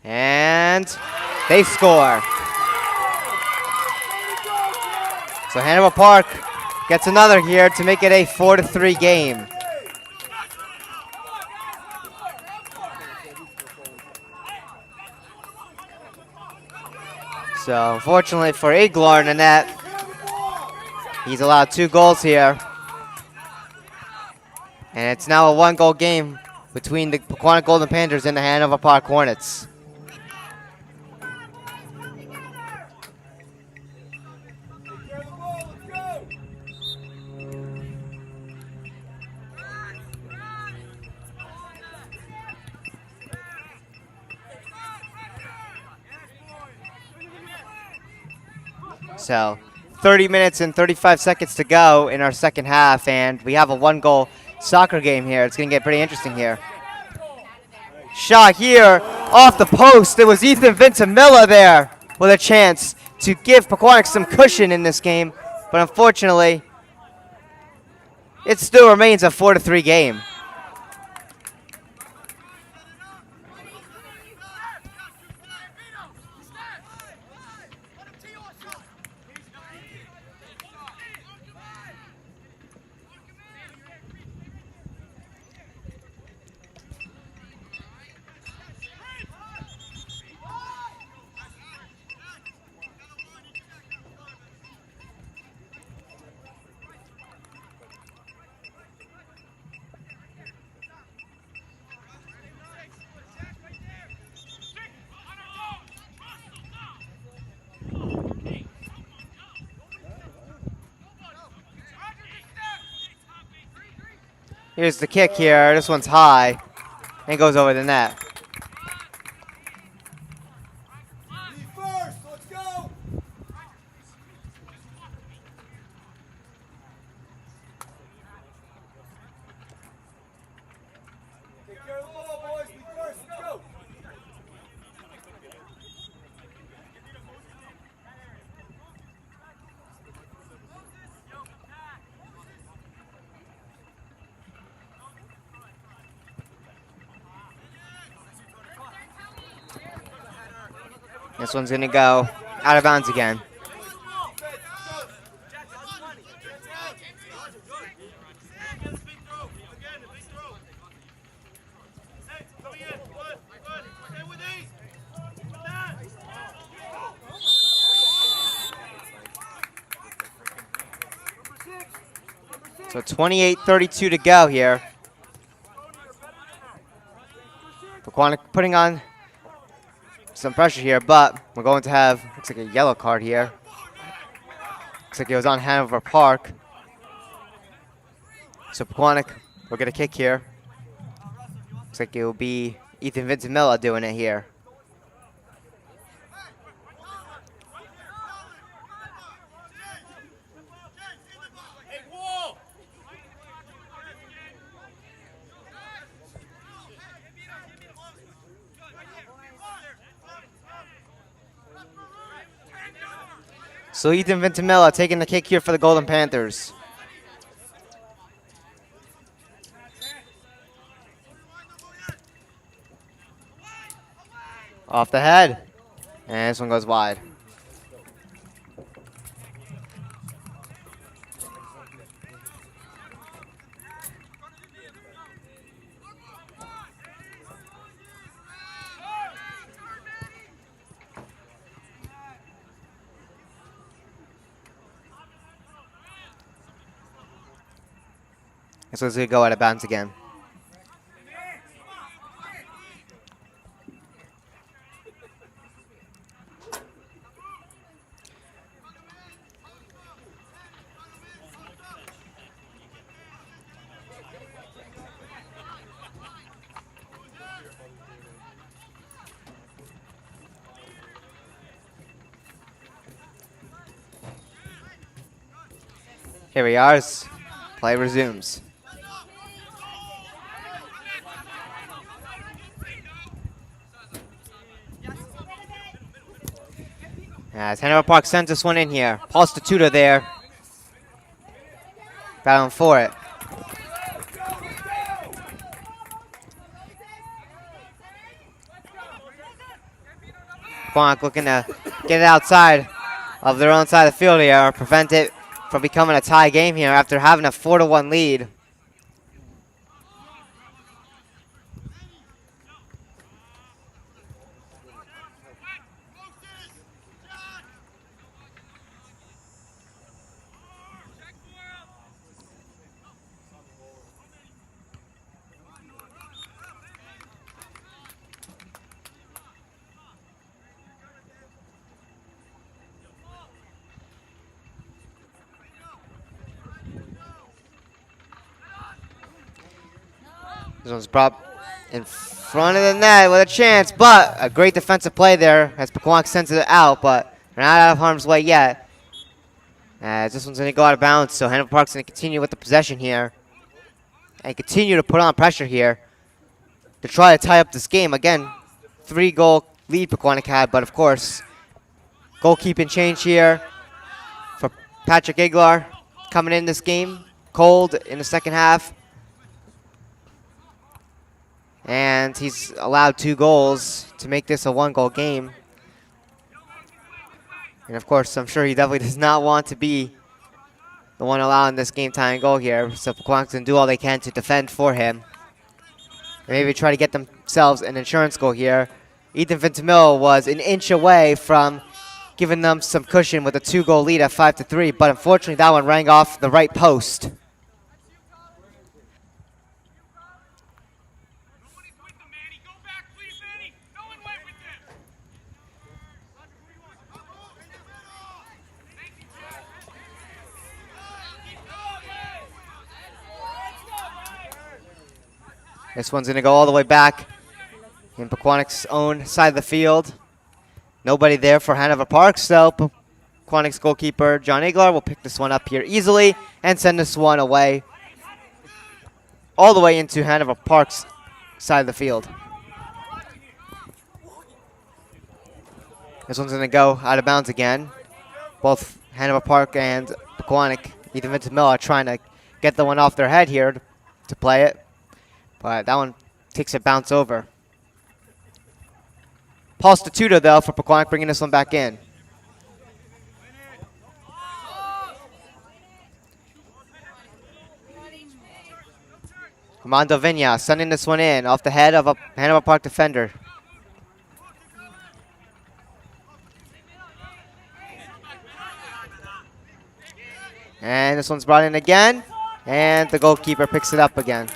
And they score. So Hanover Park gets another here to make it a 4-3 game. So unfortunately for Aguilar in the net, he's allowed 2 goals here. And it's now a 1-goal game between the Pequannock Golden Panthers and the Hanover Park Hornets. So 30 minutes and 35 seconds to go in our second half, and we have a 1-goal soccer game here. It's going to get pretty interesting here. Shot here off the post. It was Ethan Vincent Miller there with a chance to give Pequannock some cushion in this game, but unfortunately, it still remains a 4-3 game. Here's the kick here. This one's high and goes over the net. This one's going to go out of bounds again. So 28-32 to go here. Pequannock putting on some pressure here, but we're going to have, looks like a yellow card here. Looks like it was on Hanover Park. So Pequannock will get a kick here. Looks like it will be Ethan Ventimilla doing it here. So Ethan Ventimilla taking the kick here for the Golden Panthers. Off the head. And this one goes wide. This one's going to go out of bounds again. Here we are as play resumes. As Hanover Park sends this one in here. Paul Statuta there. Battling for it. Pequannock looking to get it outside of their own side of the field here, or prevent it from becoming a tie game here after having a 4-1 lead. This one's brought in front of the net with a chance, but a great defensive play there as Pequannock sends it out, but they're not out of harm's way yet. As this one's going to go out of bounds, so Hanover Park's going to continue with the possession here and continue to put on pressure here to try to tie up this game. Again, 3-goal lead Pequannock had, but of course, goalkeeping change here for Patrick Iglar coming in this game cold in the second half. And he's allowed 2 goals to make this a 1-goal game. And of course, I'm sure he definitely does not want to be the one allowing this game-tying goal here. So Pequannock's going to do all they can to defend for him. And maybe try to get themselves an insurance goal here. Ethan Ventimilla was an inch away from giving them some cushion with a 2-goal lead at 5-3. But unfortunately, that one rang off the right post. This one's going to go all the way back in Pequannock's own side of the field. Nobody there for Hanover Park, so Pequannock's goalkeeper, John Iglar, will pick this one up here easily and send this one away all the way into Hanover Park's side of the field. This one's going to go out of bounds again. Both Hanover Park and Pequannock, Ethan Ventimilla, are trying to get the one off their head here to play it. But that one takes a bounce over. Paul Statuta, though, for Pequannock, bringing this one back in. Armando Vigna sending this one in off the head of a Hanover Park defender. And this one's brought in again. And the goalkeeper picks it up again.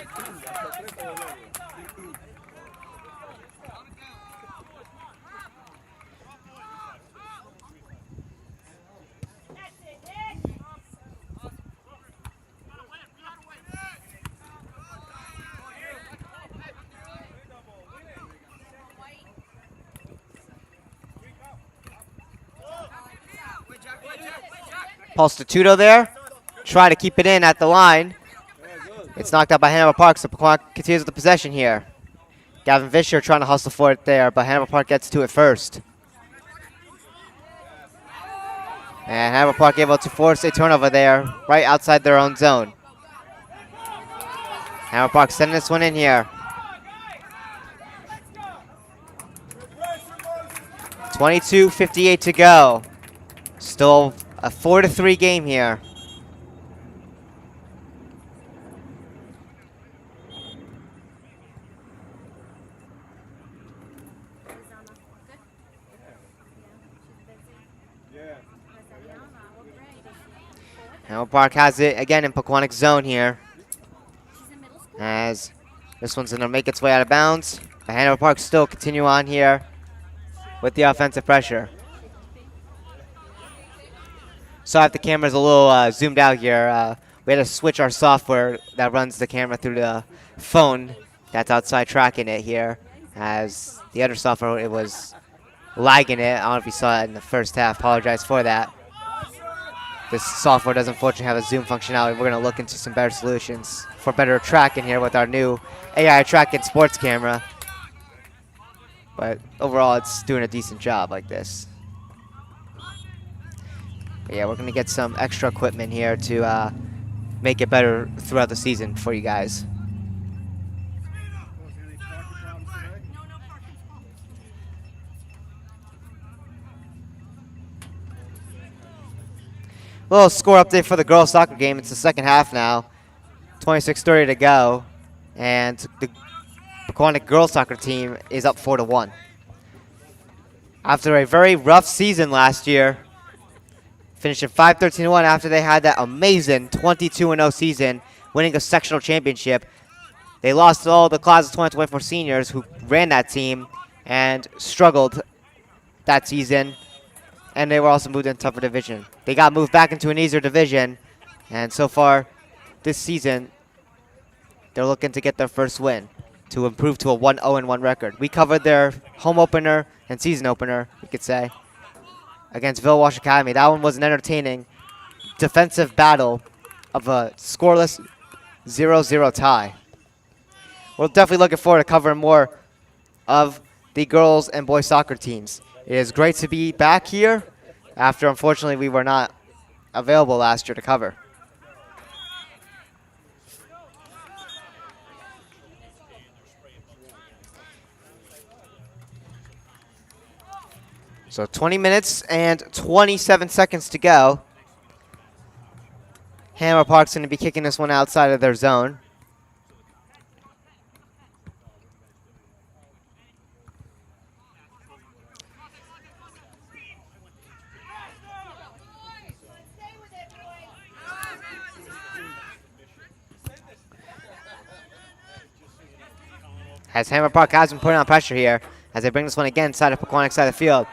Postituto there. Try to keep it in at the line. It's knocked out by Hanover Park, so Pequannock continues with the possession here. Gavin Vischer trying to hustle for it there, but Hanover Park gets to it first. And Hanover Park able to force a turnover there, right outside their own zone. Hanover Park sending this one in here. 22:58 to go. Still a 4-3 game here. Hanover Park has it again in Pequannock's zone here. As this one's gonna make its way out of bounds. But Hanover Park still continue on here with the offensive pressure. So if the camera's a little zoomed out here, we had to switch our software that runs the camera through the phone that's outside tracking it here. As the other software, it was lagging it. I don't know if you saw it in the first half. Apologize for that. This software does unfortunately have a zoom functionality. We're going to look into some better solutions for better tracking here with our new AI tracking sports camera. But overall, it's doing a decent job like this. But yeah, we're going to get some extra equipment here to make it better throughout the season for you guys. Little score update for the girls soccer game. It's the second half now. 26:30 to go. And the Pequannock girls soccer team is up 4-1. After a very rough season last year, finishing 5-13-1 after they had that amazing 22-0 season, winning a sectional championship. They lost all the class of 2024 seniors who ran that team and struggled that season. And they were also moved into a tougher division. They got moved back into an easier division. And so far this season, they're looking to get their first win to improve to a 1-0-1 record. We covered their home opener and season opener, you could say, against Villwash Academy. That one was an entertaining defensive battle of a scoreless 0-0 tie. We're definitely looking forward to covering more of the girls and boys soccer teams. It is great to be back here after, unfortunately, we were not available last year to cover. So 20 minutes and 27 seconds to go. Hanover Park's going to be kicking this one outside of their zone. As Hanover Park has been putting on pressure here as they bring this one again inside of Pequannock's side of the field.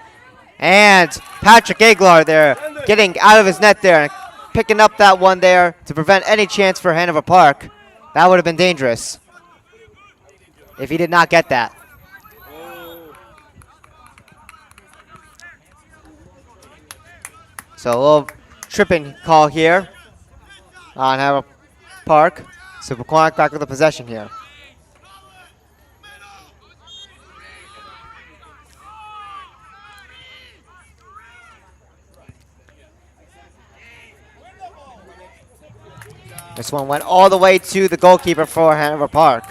And Patrick Aguilar there getting out of his net there and picking up that one there to prevent any chance for Hanover Park. That would have been dangerous if he did not get that. So a little tripping call here on Hanover Park. So Pequannock back with the possession here. This one went all the way to the goalkeeper for Hanover Park.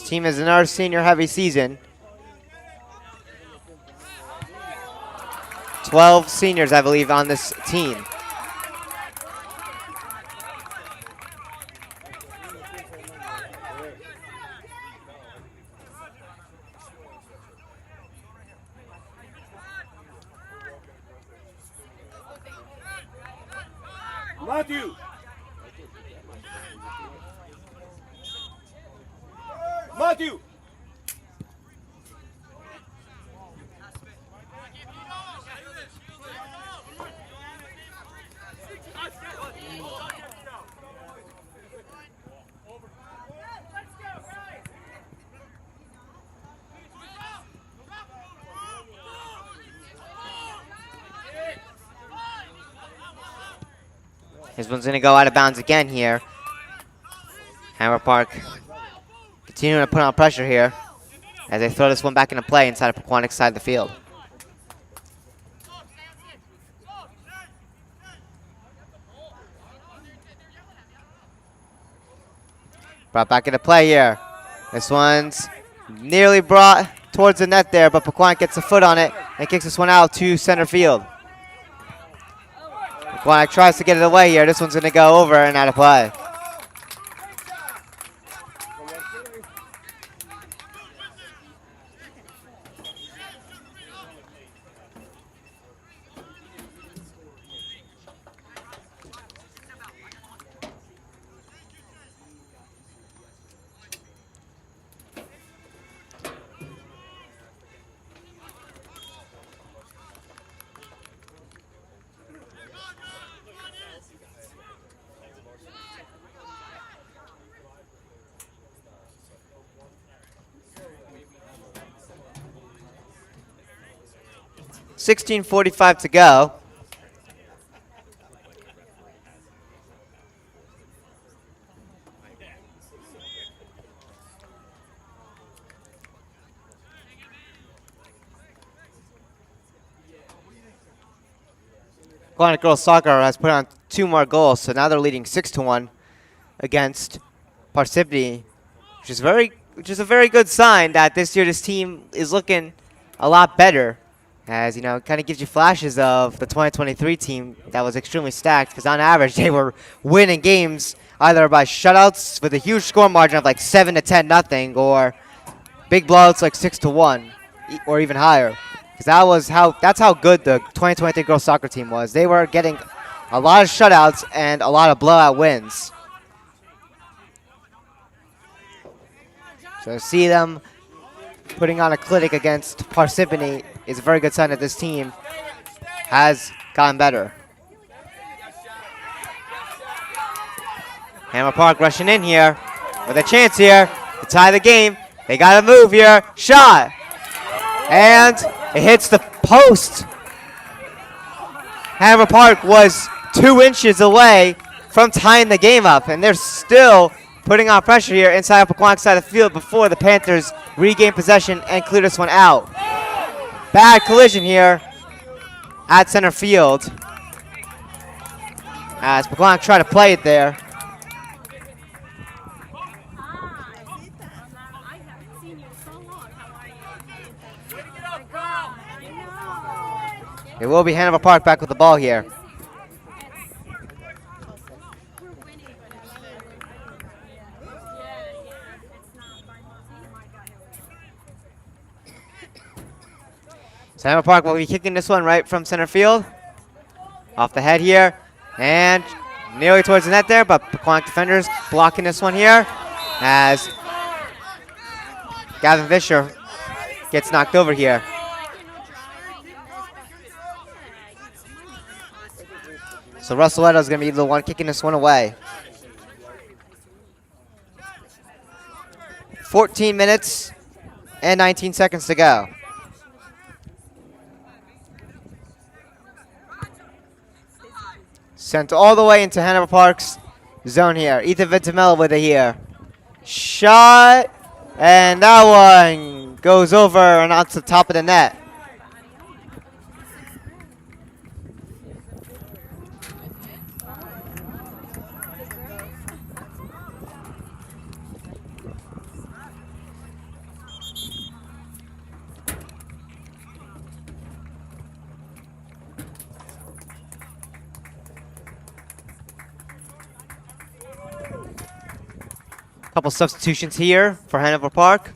This team is another senior-heavy season. 12 seniors, I believe, on this team. Matthew! Matthew! This one's going to go out of bounds again here. Hanover Park continuing to put on pressure here as they throw this one back into play inside of Pequannock's side of the field. Brought back into play here. This one's nearly brought towards the net there, but Pequannock gets a foot on it and kicks this one out to center field. Pequannock tries to get it away here. This one's going to go over and out of play. .45 to go. Pequannock Girls Soccer has put on 2 more goals, so now they're leading 6-1 against Parsippany, which is a very good sign that this year this team is looking a lot better. As, you know, it kind of gives you flashes of the 2023 team that was extremely stacked, because on average they were winning games either by shutouts with a huge score margin of like 7 to 10 nothing, or big blowouts like 6-1 or even higher. Because that's how good the 2023 girls soccer team was. They were getting a lot of shutouts and a lot of blowout wins. So to see them putting on a clinic against Parsippany is a very good sign that this team has gotten better. Hanover Park rushing in here with a chance here to tie the game. They got to move here. Shot. And it hits the post. Hanover Park was 2 inches away from tying the game up, and they're still putting on pressure here inside of Pequannock's side of the field before the Panthers regain possession and clear this one out. Bad collision here at center field as Pequannock tried to play it there. It will be Hanover Park back with the ball here. So Hanover Park will be kicking this one right from center field. Off the head here. And nearly towards the net there, but Pequannock defenders blocking this one here as Gavin Fisher gets knocked over here. So Russell Edo's going to be the one kicking this one away. 14 minutes and 19 seconds to go. Sent all the way into Hanover Park's zone here. Ethan Ventimella with it here. Shot. And that one goes over and onto the top of the net. Couple substitutions here for Hanover Park.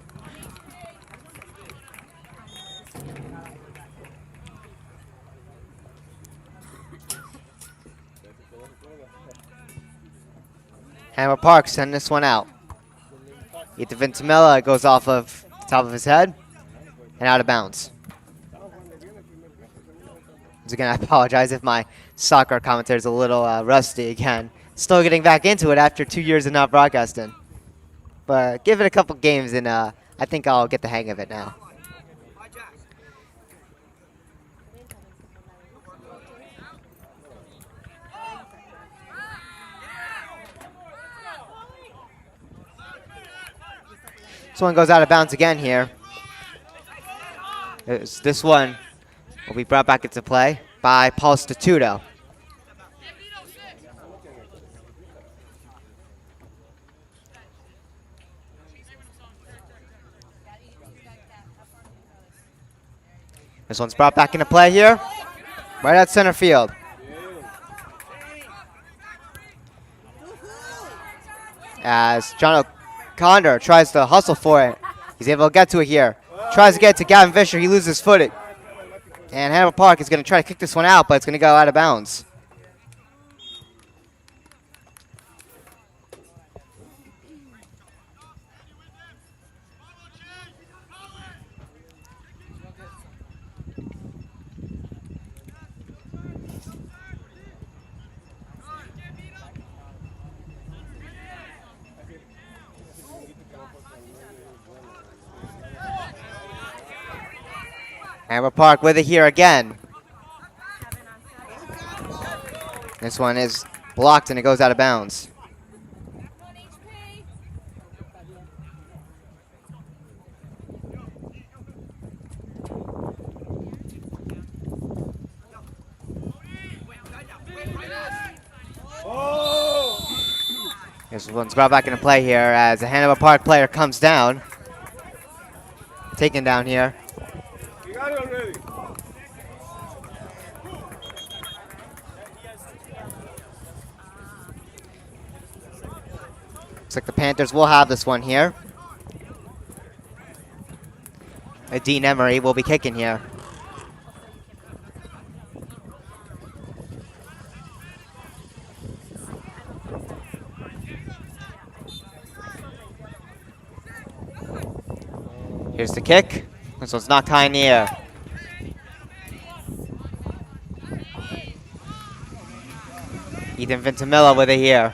Hanover Park sending this one out. Ethan Ventimella goes off of the top of his head and out of bounds. Once again, I apologize if my soccer commentary is a little rusty again. Still getting back into it after 2 years of not broadcasting. But give it a couple games and I think I'll get the hang of it now. This one goes out of bounds again here. This one will be brought back into play by Paul Statuto. This one's brought back into play here, right at center field. As John O'Connor tries to hustle for it. He's able to get to it here. Tries to get to Gavin Fisher. He loses footing. And Hanover Park is going to try to kick this one out, but it's going to go out of bounds. Hanover Park with it here again. This one is blocked and it goes out of bounds. This one's brought back into play here as a Hanover Park player comes down. Taken down here. You got it already. Looks like the Panthers will have this one here. Dean Emery will be kicking here. Here's the kick. This one's knocked high in the air. Ethan Ventimilla with it here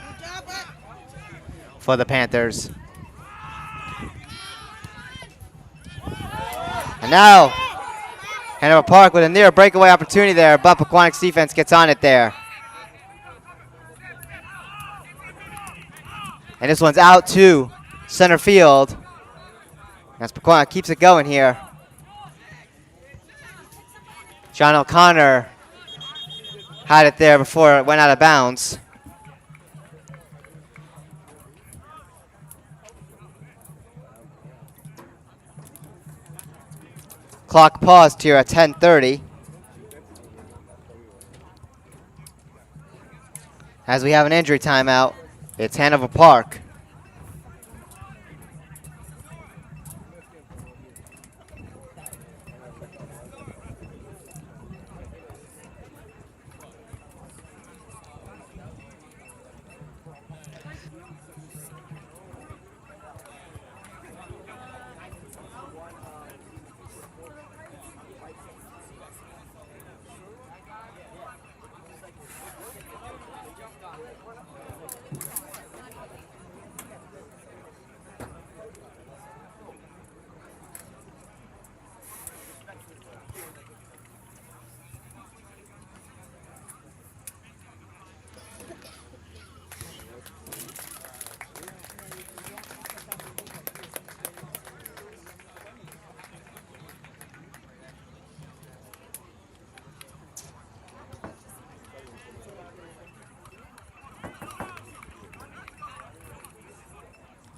for the Panthers. And now, Hanover Park with a near breakaway opportunity there, but Pequannock's defense gets on it there. And this one's out to center field. As Pequannock keeps it going here. John O'Connor had it there before it went out of bounds. Clock paused here at 10:30. As we have an injury timeout, it's Hanover Park.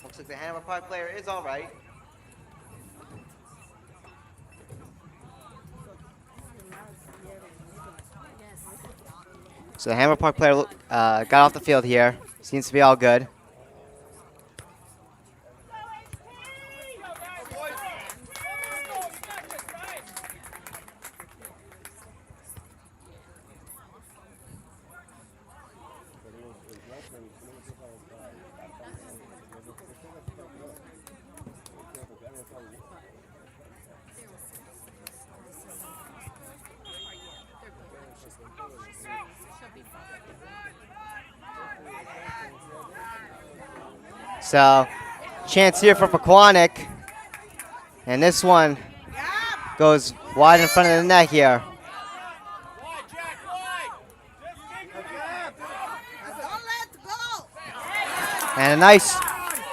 Looks like the Hanover Park player is all right. So the Hanover Park player got off the field here. Seems to be all good. So, chance here for Pequannock. And this one goes wide in front of the net here. And a nice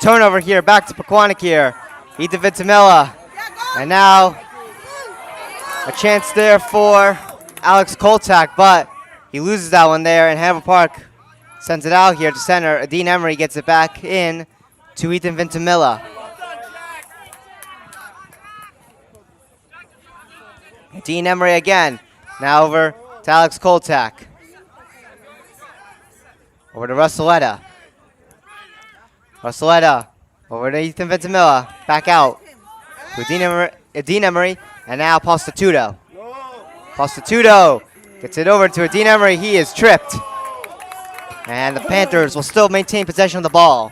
turnover here, back to Pequannock here. Ethan Ventimilla. And now a chance there for Alex Koltak, but he loses that one there, and Hanover Park sends it out here to center. Dean Emery gets it back in to Ethan Ventimilla. Dean Emery again. Now over to Alex Koltak. Over to Russelletta. Russelletta over to Ethan Ventimilla. Back out to Dean Emery, and now Postituto. Postituto gets it over to Dean Emery. He is tripped. And the Panthers will still maintain possession of the ball.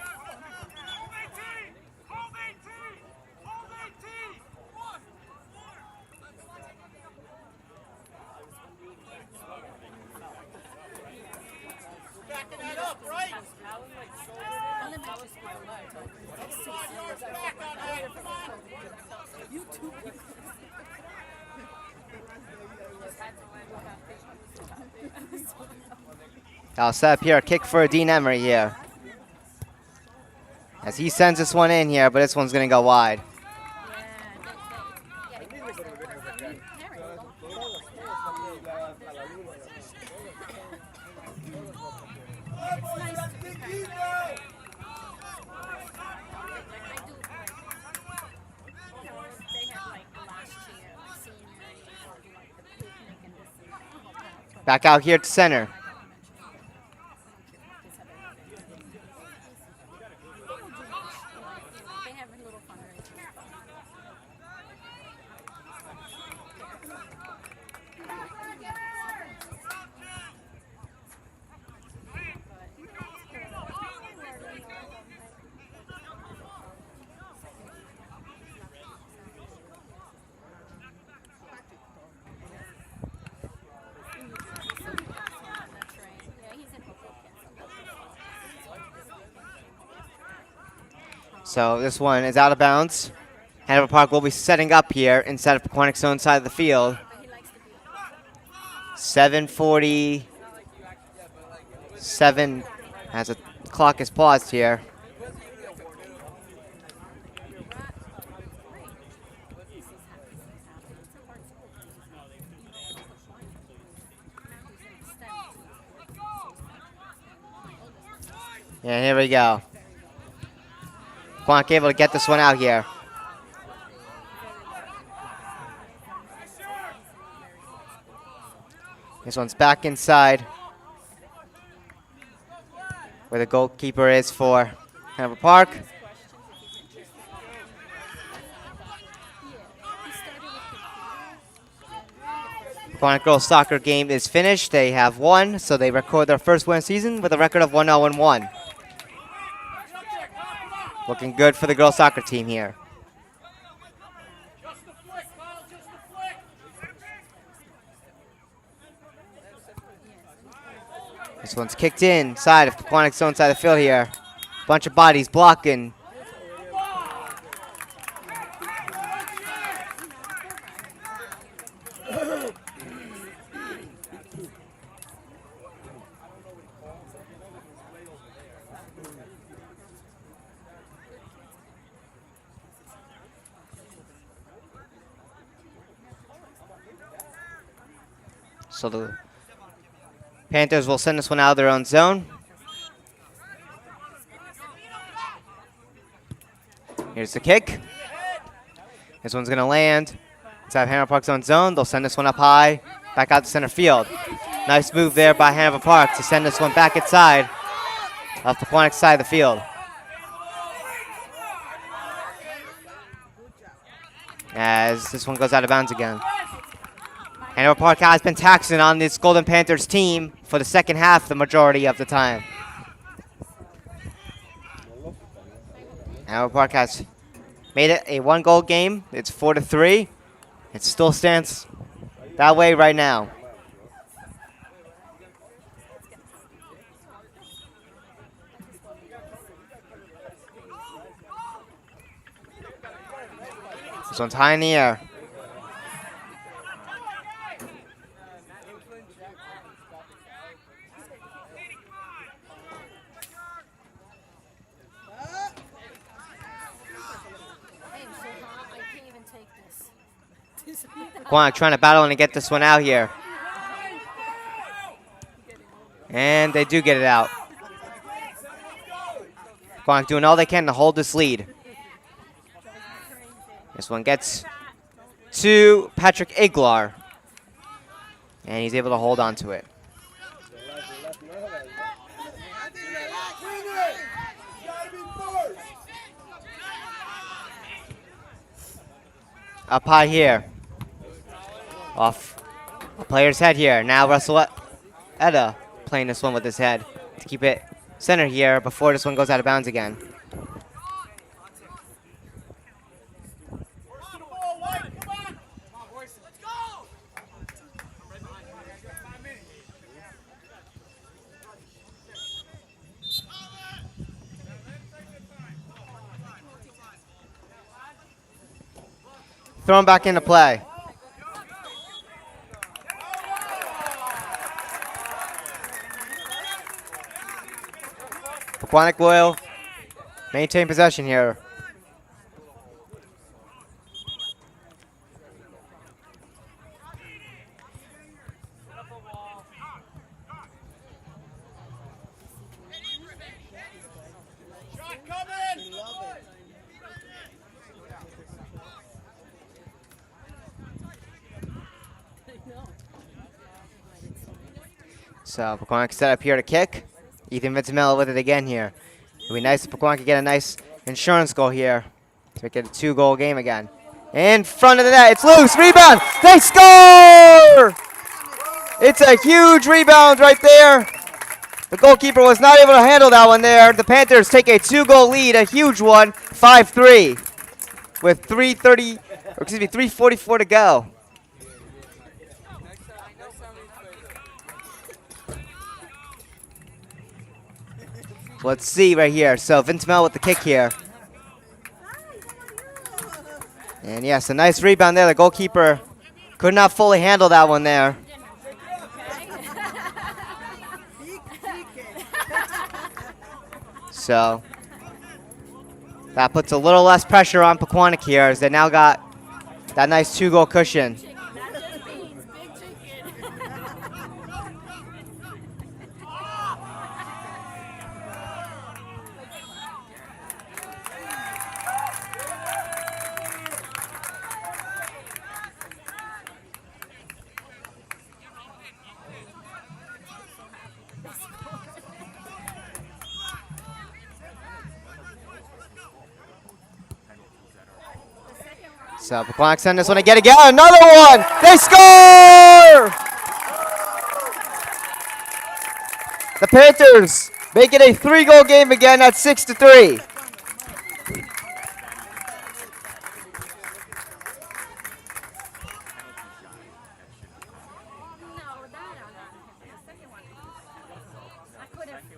I'll set up here a kick for Dean Emery here. As he sends this one in here, but this one's going to go wide. Back out here to center. So this one is out of bounds. Hanover Park will be setting up here inside of Pequannock's own side of the field. 7:47 as the clock is paused here. And here we go. Pequannock able to get this one out here. This one's back inside where the goalkeeper is for Hanover Park. Pequannock girls soccer game is finished. They have won, so they record their first win of the season with a record of 1-0-1. Looking good for the girls soccer team here. This one's kicked inside of Pequannock's own side of the field here. Bunch of bodies blocking. So the Panthers will send this one out of their own zone. Here's the kick. This one's going to land inside Hanover Park's own zone. They'll send this one up high, back out to center field. Nice move there by Hanover Park to send this one back inside of Pequannock's side of the field. As this one goes out of bounds again. Hanover Park has been taxing on this Golden Panthers team for the second half the majority of the time. Hanover Park has made it a 1-goal game. It's 4-3. It still stands that way right now. This one's high in the air. Pequannock trying to battle and get this one out here. And they do get it out. Pequannock doing all they can to hold this lead. This one gets to Patrick Iglar. And he's able to hold on to it. Up high here. Off a player's head here. Now Russell Etta playing this one with his head to keep it center here before this one goes out of bounds again. Thrown back into play. Pequannock will maintain possession here. So Pequannock set up here to kick. Ethan Vincimella with it again here. It'll be nice if Pequannock could get a nice insurance goal here to make it a 2-goal game again. In front of the net, it's loose, rebound, they score! It's a huge rebound right there. The goalkeeper was not able to handle that one there. The Panthers take a 2-goal lead, a huge one, 5-3, with 3:44 to go. Let's see right here. So Vincimella with the kick here. And yes, a nice rebound there. The goalkeeper could not fully handle that one there. So that puts a little less pressure on Pequannock here as they now got that nice 2-goal cushion. So Pequannock send this one again. Another one! They score! The Panthers make it a 3-goal game again at 6-3.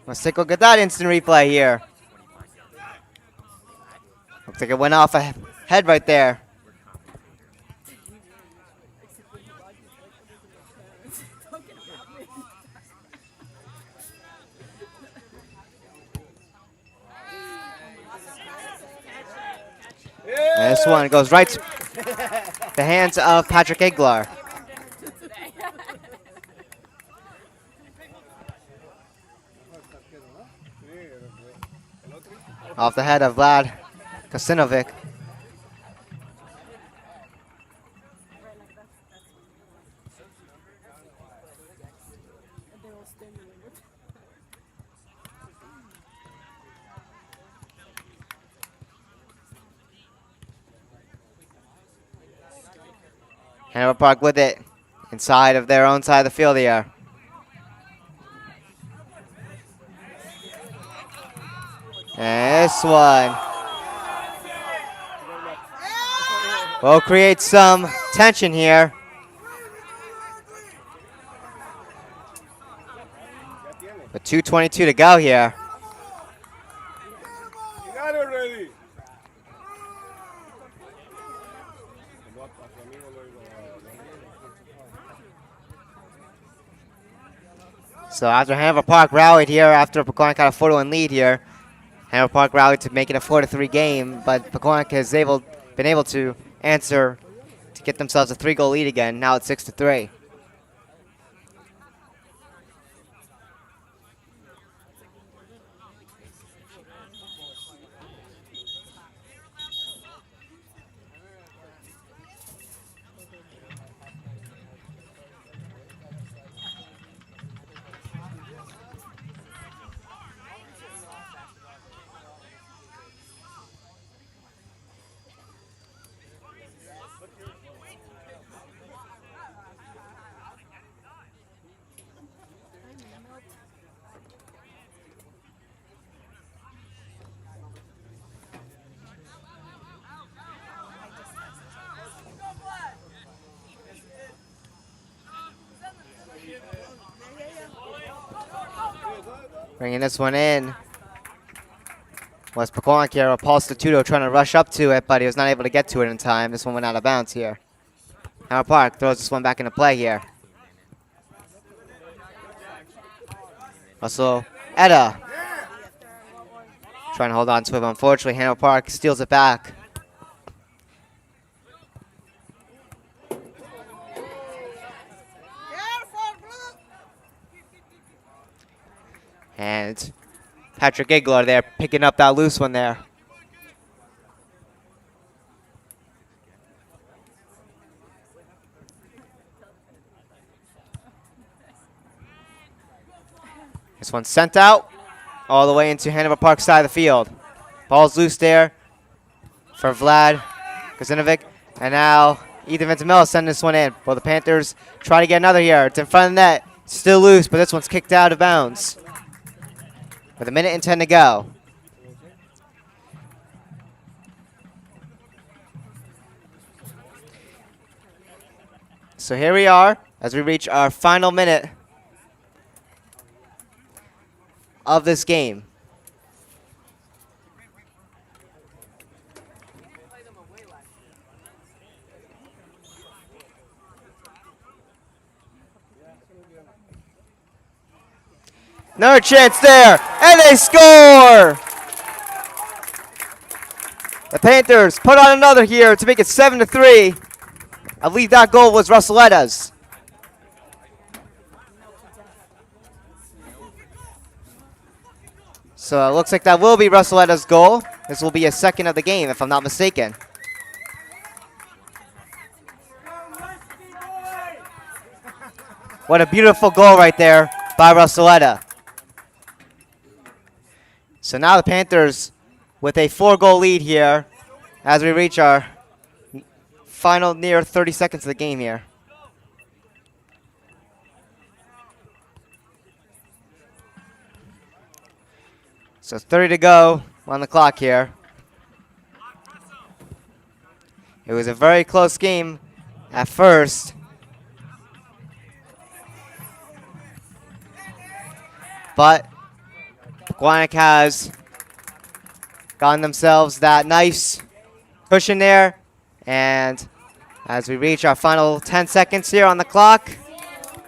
Let's take a look at that instant replay here. Looks like it went off a head right there. And this one goes right to the hands of Patrick Iglar. Off the head of Vlad Kasinovic. Hanover Park with it inside of their own side of the field here. And this one will create some tension here. With 2:22 to go here. You got it already. So after Hanover Park rallied here, after Pequannock got a 4-1 lead here, Hanover Park rallied to make it a 4-3 game, but Pequannock has been able to answer to get themselves a 3-goal lead again. Now it's 6-3. Bringing this one in was Pequannock here. Paul Statuto trying to rush up to it, but he was not able to get to it in time. This one went out of bounds here. Hanover Park throws this one back into play here. Russell Etta trying to hold on to it, but unfortunately Hanover Park steals it back. And Patrick Igler there picking up that loose one there. This one's sent out all the way into Hanover Park side of the field. Ball's loose there for Vlad Kazinovic. And now Ethan Ventimilla sending this one in. Well, the Panthers try to get another here. It's in front of the net. Still loose, but this one's kicked out of bounds. With 1 minute and 10 to go. So here we are as we reach our final minute of this game. Another chance there, and they score! The Panthers put on another here to make it 7-3. I believe that goal was Russelletta's. So it looks like that will be Russelletta's goal. This will be a second of the game, if I'm not mistaken. What a beautiful goal right there by Russelletta. So now the Panthers with a 4-goal lead here as we reach our final near 30 seconds of the game here. So 30 to go on the clock here. It was a very close game at first. But Pequannock has gotten themselves that nice cushion there. And as we reach our final 10 seconds here on the clock,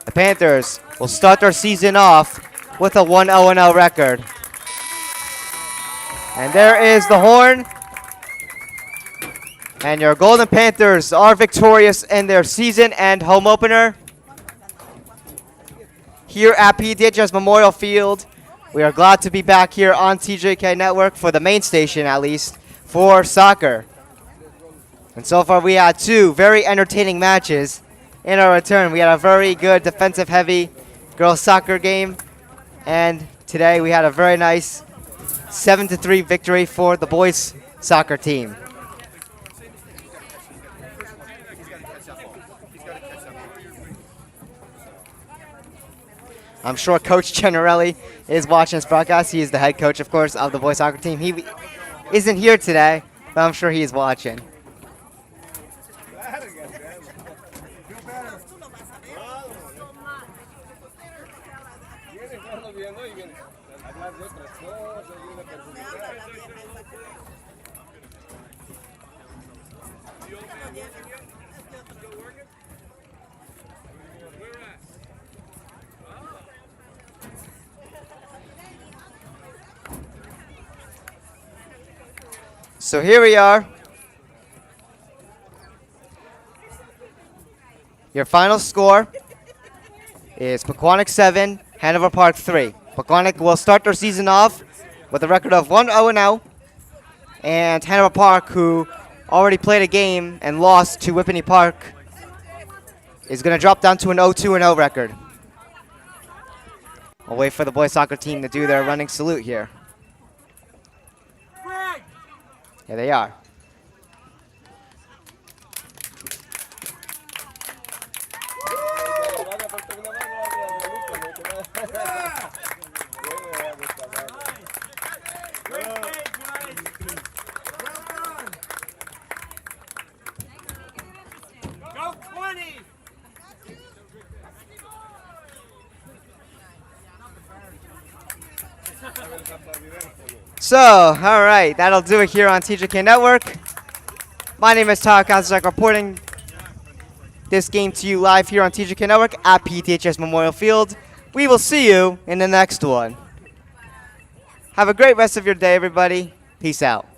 the Panthers will start their season off with a 1-0-0 record. And there is the horn. And your Golden Panthers are victorious in their season and home opener here at PDHS Memorial Field. We are glad to be back here on TJK Network for the main station, at least, for soccer. And so far we had two very entertaining matches in our return. We had a very good defensive-heavy girls soccer game. And today we had a very nice 7-3 victory for the boys soccer team. I'm sure Coach Generelli is watching this broadcast. He is the head coach, of course, of the boys soccer team. He isn't here today, but I'm sure he is watching. estamos viendo y viene a hablar de otras cosas, viene a perjudicar. So here we are. Your final score is Pequannock 7, Hanover Park 3. Pequannock will start their season off with a record of 1-0-0. And Hanover Park, who already played a game and lost to Whippany Park, is going to drop down to an 0-2-0 record. We'll wait for the boys soccer team to do their running salute here. Here they are. So, all right, that'll do it here on TJK Network. My name is Tyler Kozak, reporting this game to you live here on TJK Network at PTHS Memorial Field. We will see you in the next one. Have a great rest of your day, everybody. Peace out.